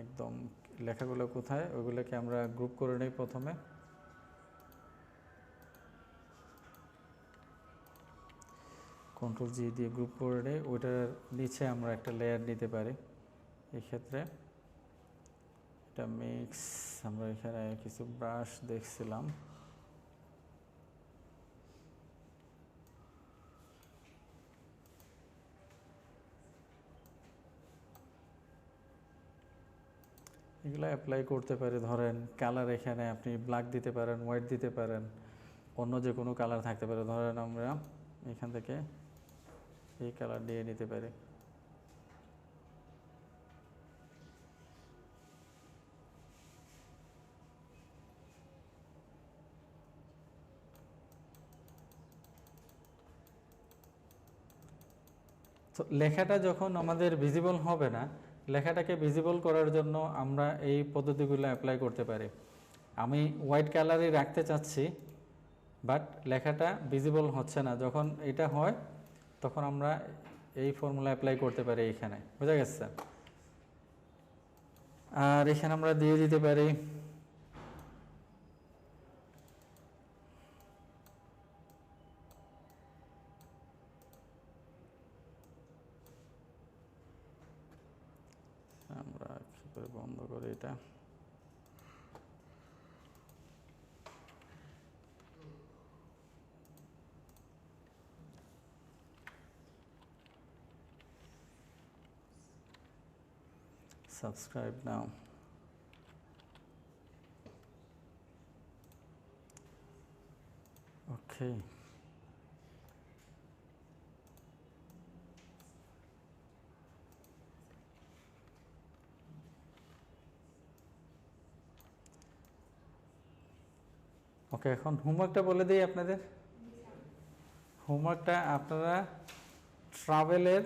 একদম লেখাগুলো কোথায় ওইগুলোকে আমরা গ্রুপ করে নিই। প্রথমে কন্ট্রোল জি দিয়ে গ্রুপ করে নিই, ওইটার নিচে আমরা একটা লেয়ার নিতে পারি। এক্ষেত্রে এটা মিক্স, আমরা এখানে কিছু ব্রাশ দেখছিলাম, এগুলো অ্যাপ্লাই করতে পারি। ধরেন কালার এখানে আপনি ব্ল্যাক দিতে পারেন, হোয়াইট দিতে পারেন, অন্য যে কোনো কালার থাকতে পারে। ধরেন আমরা এখান থেকে এই কালার দিয়ে নিতে পারি। তো লেখাটা যখন আমাদের ভিজিবল হবে না, লেখাটাকে ভিজিবল করার জন্য আমরা এই পদ্ধতিগুলো অ্যাপ্লাই করতে পারি। আমি হোয়াইট কালারই রাখতে চাচ্ছি, বাট লেখাটা ভিজিবল হচ্ছে না। যখন এটা হয় তখন আমরা এই ফর্মুলা অ্যাপ্লাই করতে পারি এইখানে, বুঝা গেছে। আর এখানে আমরা দিয়ে দিতে পারি আমরা কি করে বন্ধ করি এটা, subscribe now. Okay. ওকে, এখন হোমওয়ার্কটা বলে দিই আপনাদের। হোমওয়ার্কটা আপনারা ট্রাভেলের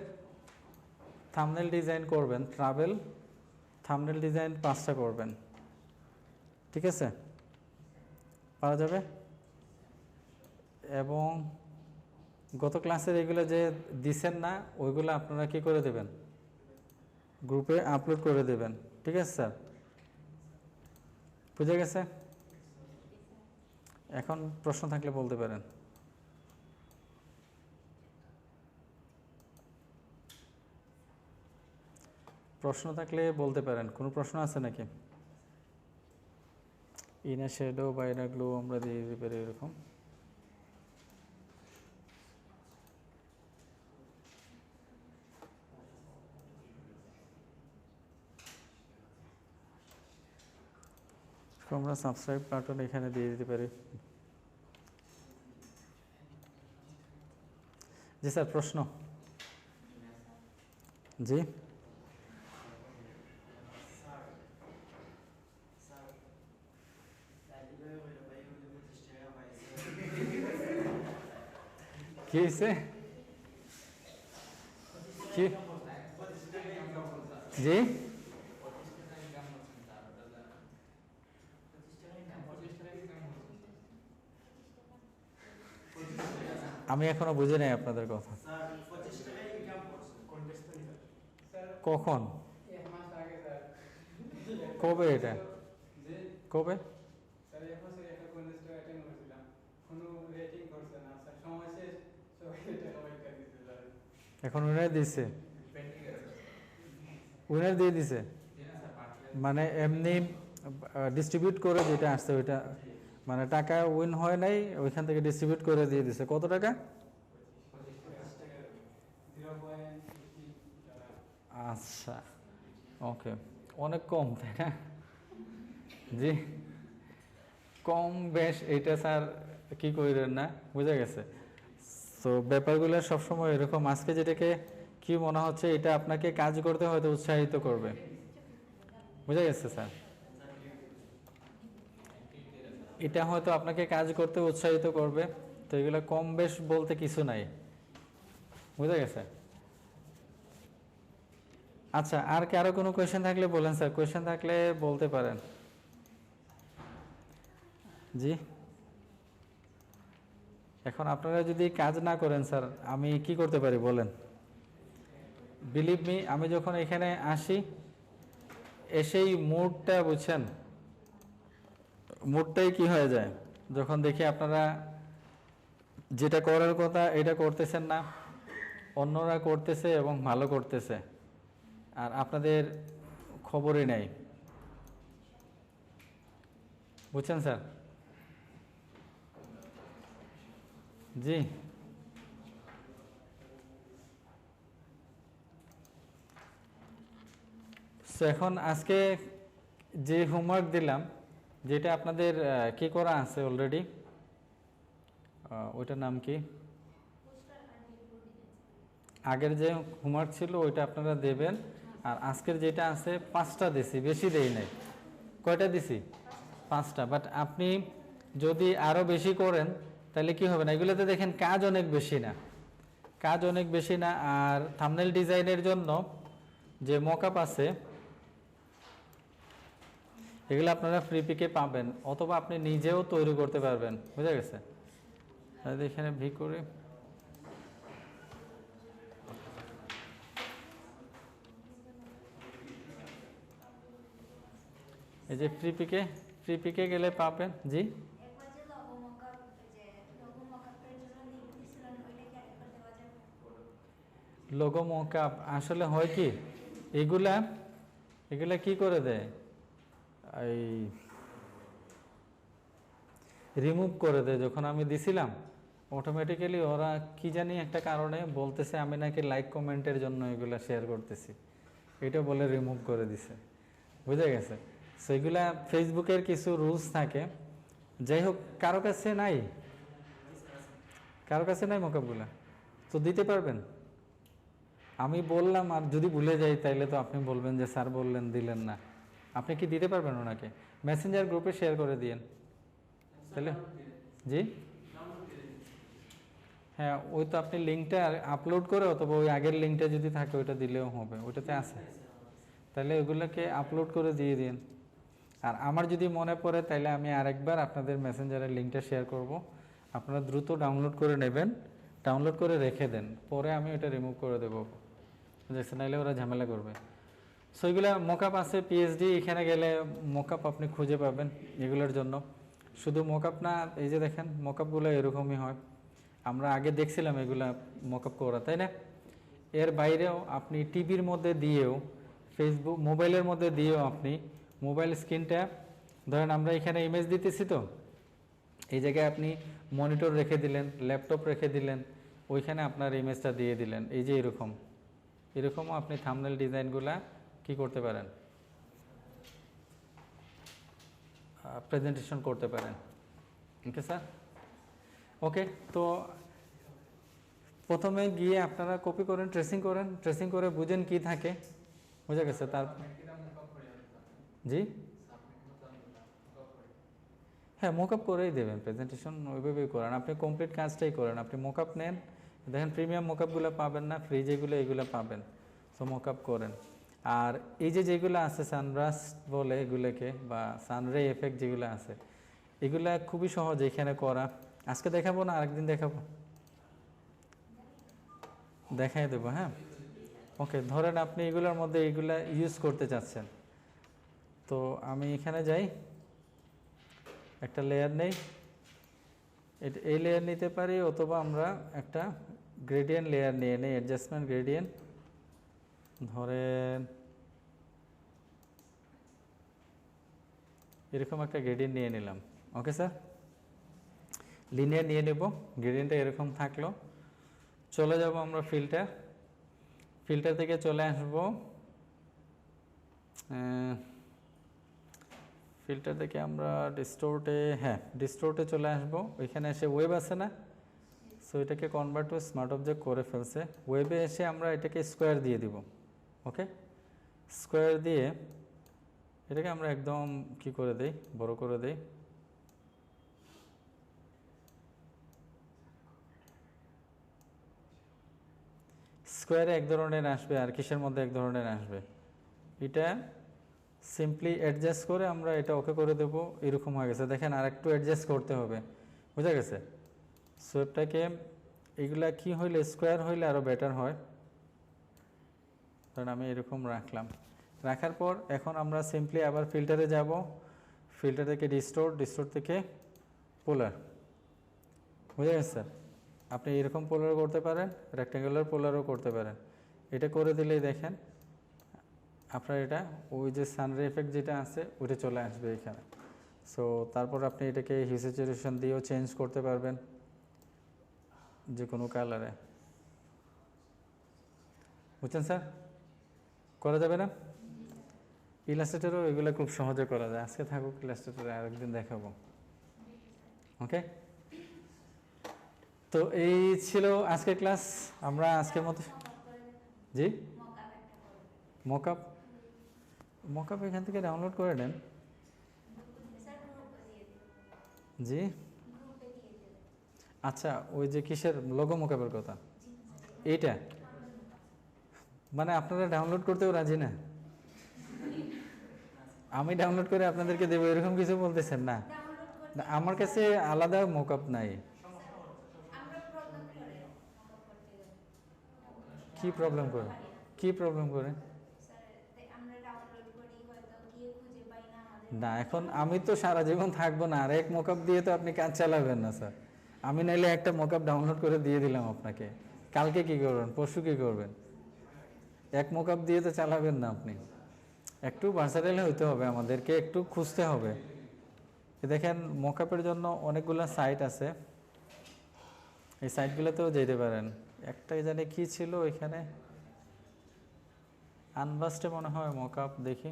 থাম্বনেল ডিজাইন করবেন, ট্রাভেল থাম্বনেল ডিজাইন 5টা করবেন, ঠিক আছে? পারা যাবে? এবং গত ক্লাসের এগুলো যে দিছেন না ওইগুলো আপনারা কি করে দেবেন, গ্রুপে আপলোড করে দেবেন, ঠিক আছে স্যার? বুঝে গেছে? এখন প্রশ্ন থাকলে বলতে পারেন। প্রশ্ন থাকলে বলতে পারেন। কোনো প্রশ্ন আছে নাকি? ইনার শ্যাডো বা ইনার গ্লো আমরা দিয়ে দিতে পারি এরকম। আমরা সাবস্ক্রাইব বাটন এখানে দিয়ে দিতে পারি। জি স্যার, প্রশ্ন? জি কি হয়েছে? কি? জি আমি এখনো বুঝি নাই আপনাদের কথা। কখন? কবে এটা? কবে? এখন উনার দিছে, উনার দিয়ে দিছে মানে এমনি ডিস্ট্রিবিউট করে যেটা আসছে ওইটা, মানে টাকা উইন হয় নাই, ওইখান থেকে ডিস্ট্রিবিউট করে দিয়ে দিছে। কত টাকা? আচ্ছা, ওকে, অনেক কম তাই না? জি, কম বেশ এটা স্যার কি কইরেন না, বুঝা গেছে। তো ব্যাপারগুলো সবসময় এরকম। আজকে যেটাকে কি মনে হচ্ছে এটা আপনাকে কাজ করতে হয়তো উৎসাহিত করবে, বুঝা গেছে স্যার? এটা হয়তো আপনাকে কাজ করতে উৎসাহিত করবে। তো এগুলো কম বেশ বলতে কিছু নাই, বুঝা গেছে? আচ্ছা, আর কারো কোনো কোয়েশ্চেন থাকলে বলেন স্যার, কোয়েশ্চেন থাকলে বলতে পারেন। জি, এখন আপনারা যদি কাজ না করেন স্যার আমি কি করতে পারি বলেন? বিলিভ মি, আমি যখন এখানে আসি এসেই মুডটা বুঝছেন, মুডটাই কি হয়ে যায় যখন দেখি আপনারা যেটা করার কথা এটা করতেছেন না, অন্যরা করতেছে এবং ভালো করতেছে, আর আপনাদের খবরই নাই, বুঝছেন স্যার? জি, সো এখন আজকে যে হোমওয়ার্ক দিলাম, যেটা আপনাদের কি করা আছে অলরেডি, ওইটার নাম কি? আগের যে হোমওয়ার্ক ছিল ওইটা আপনারা দেবেন। আর আজকের যেটা আছে 5টা দিছি, বেশি দেই নাই। কয়টা দিছি? 5টা। বাট আপনি যদি আরও বেশি করেন তাহলে কি হবে না, এগুলোতে দেখেন কাজ অনেক বেশি না, কাজ অনেক বেশি না। আর থাম্বনেল ডিজাইনের জন্য যে মকআপ আছে এগুলো আপনারা ফ্রি পিকে পাবেন, অথবা আপনি নিজেও তৈরি করতে পারবেন, বুঝা গেছে? এখানে ভি করে এই যে ফ্রি পিকে গেলে পাবেন। জি, লোগো মকআপ আসলে হয় কি, এগুলা এগুলা কি করে দেয়, এই রিমুভ করে দেয়। যখন আমি দিছিলাম অটোমেটিক্যালি ওরা কি জানি একটা কারণে বলতেছে আমি নাকি লাইক কমেন্টের জন্য এগুলা শেয়ার করতেছি, এটা বলে রিমুভ করে দিছে, বুঝা গেছে? সেগুলা ফেসবুকের কিছু রুলস থাকে। যাই হোক, কারো কাছে নাই, কারো কাছে নাই মকআপগুলা, তো দিতে পারবেন। আমি বললাম আর যদি ভুলে যাই তাইলে তো আপনি বলবেন যে স্যার বললেন দিলেন না। আপনি কি দিতে পারবেন ওনাকে? মেসেঞ্জার গ্রুপে শেয়ার করে দিয়েন তাহলে। জি, হ্যাঁ, ওই তো আপনি লিঙ্কটা আপলোড করে, অথবা ওই আগের লিঙ্কটা যদি থাকে ওইটা দিলেও হবে, ওইটাতে আছে। তাহলে ওইগুলোকে আপলোড করে দিয়ে দিন। আর আমার যদি মনে পড়ে তাহলে আমি আরেকবার আপনাদের মেসেঞ্জারের লিঙ্কটা শেয়ার করব, আপনারা দ্রুত ডাউনলোড করে নেবেন, ডাউনলোড করে রেখে দেন, পরে আমি ওটা রিমুভ করে দেবো, বুঝেছেন? নাহলে ওরা ঝামেলা করবে। সো এগুলো মকআপ আছে, পিএইচডি এখানে গেলে মকআপ আপনি খুঁজে পাবেন এগুলোর জন্য। শুধু মকআপ না, এই যে দেখেন মকআপগুলো এরকমই হয়, আমরা আগে দেখছিলাম এগুলা মকআপ করা, তাই না? এর বাইরেও আপনি টিভির মধ্যে দিয়েও, ফেসবুক মোবাইলের মধ্যে দিয়েও আপনি মোবাইল স্ক্রিনটা ধরেন আমরা এখানে ইমেজ দিতেছি, তো এই জায়গায় আপনি মনিটর রেখে দিলেন, ল্যাপটপ রেখে দিলেন, ওইখানে আপনার ইমেজটা দিয়ে দিলেন, এই যে এরকমও আপনি থাম্বনেল ডিজাইনগুলা কি করতে পারেন, প্রেজেন্টেশন করতে পারেন। ওকে স্যার, ওকে। তো প্রথমে গিয়ে আপনারা কপি করেন, ট্রেসিং করে বুঝেন কি থাকে, বুঝা গেছে? তার জি হ্যাঁ, মোকআপ করেই দেবেন, প্রেজেন্টেশন ওইভাবেই করেন, আপনি কমপ্লিট কাজটাই করেন। আপনি মোকআপ নেন, দেখেন প্রিমিয়াম মোকআপগুলো পাবেন না, ফ্রি যেগুলো এগুলো পাবেন, সো মোকআপ করেন। আর এই যে যেগুলো আছে সানব্রাশ বলে এগুলোকে, বা সানরে এফেক্ট যেগুলো আছে, এগুলা খুবই সহজ এখানে করা। আজকে দেখাবো না, আরেকদিন দেখাবো, দেখাই দেবো। হ্যাঁ, ওকে। ধরেন আপনি এগুলোর মধ্যে এগুলা ইউজ করতে চাচ্ছেন, তো আমি এখানে যাই, একটা লেয়ার নেই, এই লেয়ার নিতে পারি, অথবা আমরা একটা গ্রেডিয়েন্ট লেয়ার নিয়ে নেই, অ্যাডজাস্টমেন্ট গ্রেডিয়েন্ট, ধরেন এরকম একটা গ্রেডিয়েন্ট নিয়ে নিলাম। ওকে স্যার, লিনিয়ার নিয়ে নেব, গ্রেডিয়েন্টটা এরকম থাকলো। চলে যাব আমরা ফিল্টার থেকে চলে আসব, ফিল্টার থেকে আমরা ডিস্টোর্টে চলে আসব। ওইখানে এসে ওয়েব আছে না, সো এটাকে কনভার্ট টু স্মার্ট অবজেক্ট করে ফেলছে। ওয়েবে এসে আমরা এটাকে স্কোয়ার দিয়ে দিব। ওকে, স্কোয়ার দিয়ে এটাকে আমরা একদম কি করে দেই, বড় করে দেই। স্কোয়ারে এক ধরনের আসবে, আর কিসের মধ্যে এক ধরনের আসবে, এটা সিম্পলি অ্যাডজাস্ট করে আমরা এটা ওকে করে দেব। এরকম হয়ে গেছে, দেখেন আর একটু অ্যাডজাস্ট করতে হবে, বুঝা গেছে? সোয়েবটাকে এগুলা কি হইলে, স্কোয়ার হইলে আরও বেটার হয়। কারণ আমি এরকম রাখার পর এখন আমরা সিম্পলি আবার ফিল্টারে যাব, ফিল্টার থেকে ডিস্টোর্ট থেকে পোলার, বুঝা গেছে স্যার? আপনি এরকম পোলারও করতে পারেন, রেক্ট্যাঙ্গুলার পোলারও করতে পারেন। এটা করে দিলেই দেখেন আপনার এটা ওই যে সানরে এফেক্ট যেটা আছে ওইটা চলে আসবে এখানে। সো তারপর আপনি এটাকে হিউ স্যাচুরেশন দিয়েও চেঞ্জ করতে পারবেন যে কোনো কালারে, বুঝছেন স্যার? করা যাবে না? ইলাস্ট্রেটরও এগুলো খুব সহজে করা যায়। আজকে থাকুক, ইলাস্ট্রেটরে আরেকদিন দেখাবো। ওকে, তো এই ছিল আজকের ক্লাস। আমরা আজকের মতো, জি মকআপ এখান থেকে ডাউনলোড করে নেন। জি আচ্ছা, ওই যে কিসের লোগো মকআপের কথা, এইটা মানে আপনারা ডাউনলোড করতেও রাজি না? আমি ডাউনলোড করে আপনাদেরকে দেবো এরকম কিছু বলতেছেন না? আমার কাছে আলাদা মকআপ নাই। কি প্রবলেম করে না? এখন আমি তো সারা জীবন থাকবো না, আর এক মকআপ দিয়ে তো আপনি কাজ চালাবেন না স্যার। আমি নাইলে একটা মকআপ ডাউনলোড করে দিয়ে দিলাম আপনাকে, কালকে কি করবেন, পরশু কি করবেন? এক মকআপ দিয়ে তো চালাবেন না আপনি। একটু ভার্সাটাইল হইতে হবে, আমাদেরকে একটু খুঁজতে হবে। দেখেন মকআপের জন্য অনেকগুলো সাইট আছে, এই সাইটগুলোতেও যেতে পারেন। একটাই জানি কি ছিল ওইখানে, আনবাস্টে মনে হয় মকআপ, দেখি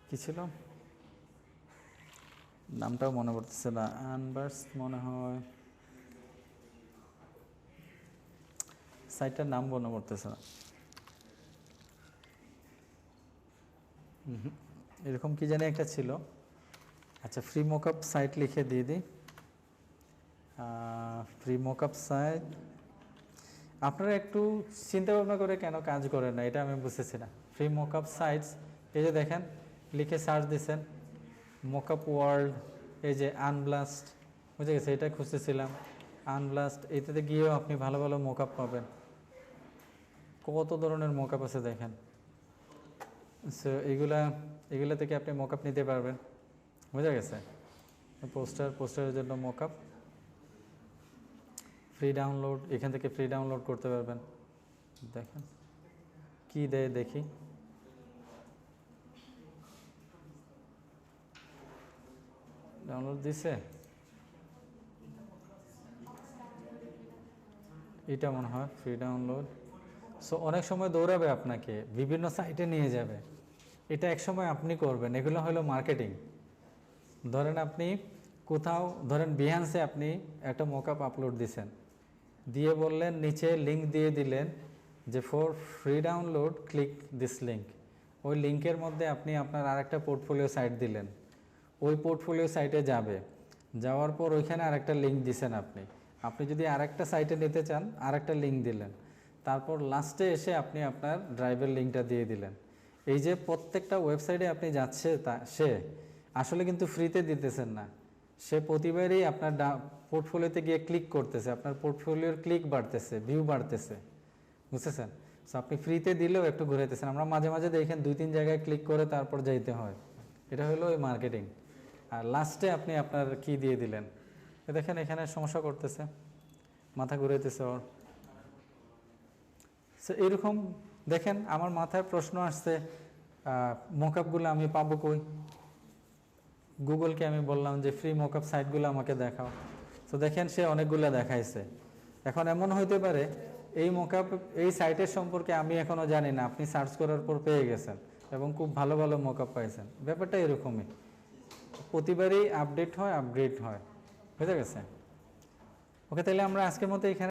কি ছিল নামটাও মনে পড়তেছে না, আনবাস্ট মনে হয় সাইটটার নাম মনে পড়তেছে না। এরকম কি জানি একটা ছিল। আচ্ছা, ফ্রি মকআপ সাইট লিখে দিয়ে দিই, ফ্রি মকআপ সাইট। আপনারা একটু চিন্তা ভাবনা করে কেন কাজ করেন না, এটা আমি বুঝতেছি না। ফ্রি মকআপ সাইটস, এই যে দেখেন লিখে সার্চ দিচ্ছেন, মকআপ ওয়ার্ল্ড, এই যে আনব্লাস্ট, বুঝে গেছে, এটা খুঁজতেছিলাম। আনব্লাস্ট, এটাতে গিয়েও আপনি ভালো ভালো মোকআপ পাবেন। কত ধরনের মোকআপ আছে দেখেন। সো এগুলা থেকে আপনি মোকআপ নিতে পারবেন, বোঝা গেছে। পোস্টারের জন্য মোকআপ ফ্রি ডাউনলোড, এখান থেকে ফ্রি ডাউনলোড করতে পারবেন। দেখেন কি দেয় দেখি। ডাউনলোড দিছে, এটা মনে হয় ফ্রি ডাউনলোড। সো অনেক সময় দৌড়াবে আপনাকে, বিভিন্ন সাইটে নিয়ে যাবে, এটা এক সময় আপনি করবেন। এগুলো হলো মার্কেটিং। ধরেন আপনি কোথাও, ধরেন বিহান্সে আপনি একটা মোকআপ আপলোড দিছেন, দিয়ে বললেন নিচে লিঙ্ক দিয়ে দিলেন যে for free download click this link. ওই লিঙ্কের মধ্যে আপনি আপনার আরেকটা পোর্টফোলিও সাইট দিলেন, ওই পোর্টফোলিও সাইটে যাবে, যাওয়ার পর ওইখানে আরেকটা লিঙ্ক দিছেন আপনি যদি আরেকটা সাইটে নিতে চান আরেকটা লিঙ্ক দিলেন, তারপর লাস্টে এসে আপনি আপনার ড্রাইভের লিঙ্কটা দিয়ে দিলেন। এই যে প্রত্যেকটা ওয়েবসাইটে আপনি যাচ্ছে, সে আসলে কিন্তু ফ্রিতে দিতেছেন না, সে প্রতিবারই আপনার পোর্টফোলিওতে গিয়ে ক্লিক করতেছে, আপনার পোর্টফোলিওর ক্লিক বাড়তেছে, ভিউ বাড়তেছে, বুঝতেছেন। সো আপনি ফ্রিতে দিলেও একটু ঘুরাইতেছেন। আমরা মাঝে মাঝে দেখেন 2-3 জায়গায় ক্লিক করে তারপর যাইতে হয়, এটা হলো ওই মার্কেটিং। আর লাস্টে আপনি আপনার কি দিয়ে দিলেন, দেখেন এখানে সমস্যা করতেছে, মাথা ঘুরাইতেছে ওর। সো এরকম দেখেন আমার মাথায় প্রশ্ন আসছে, মোকআপগুলো আমি পাবো কই? গুগলকে আমি বললাম যে ফ্রি মোকআপ সাইটগুলো আমাকে দেখাও। তো দেখেন সে অনেকগুলো দেখাইছে। এখন এমন হইতে পারে এই মোকআপ, এই সাইটের সম্পর্কে আমি এখনও জানি না, আপনি সার্চ করার পর পেয়ে গেছেন এবং খুব ভালো ভালো মোকআপ পাইছেন। ব্যাপারটা এরকমই, প্রতিবারই আপডেট হয়, আপগ্রেড হয়, বুঝে গেছে। ওকে, তাহলে আমরা আজকের মতো এখানে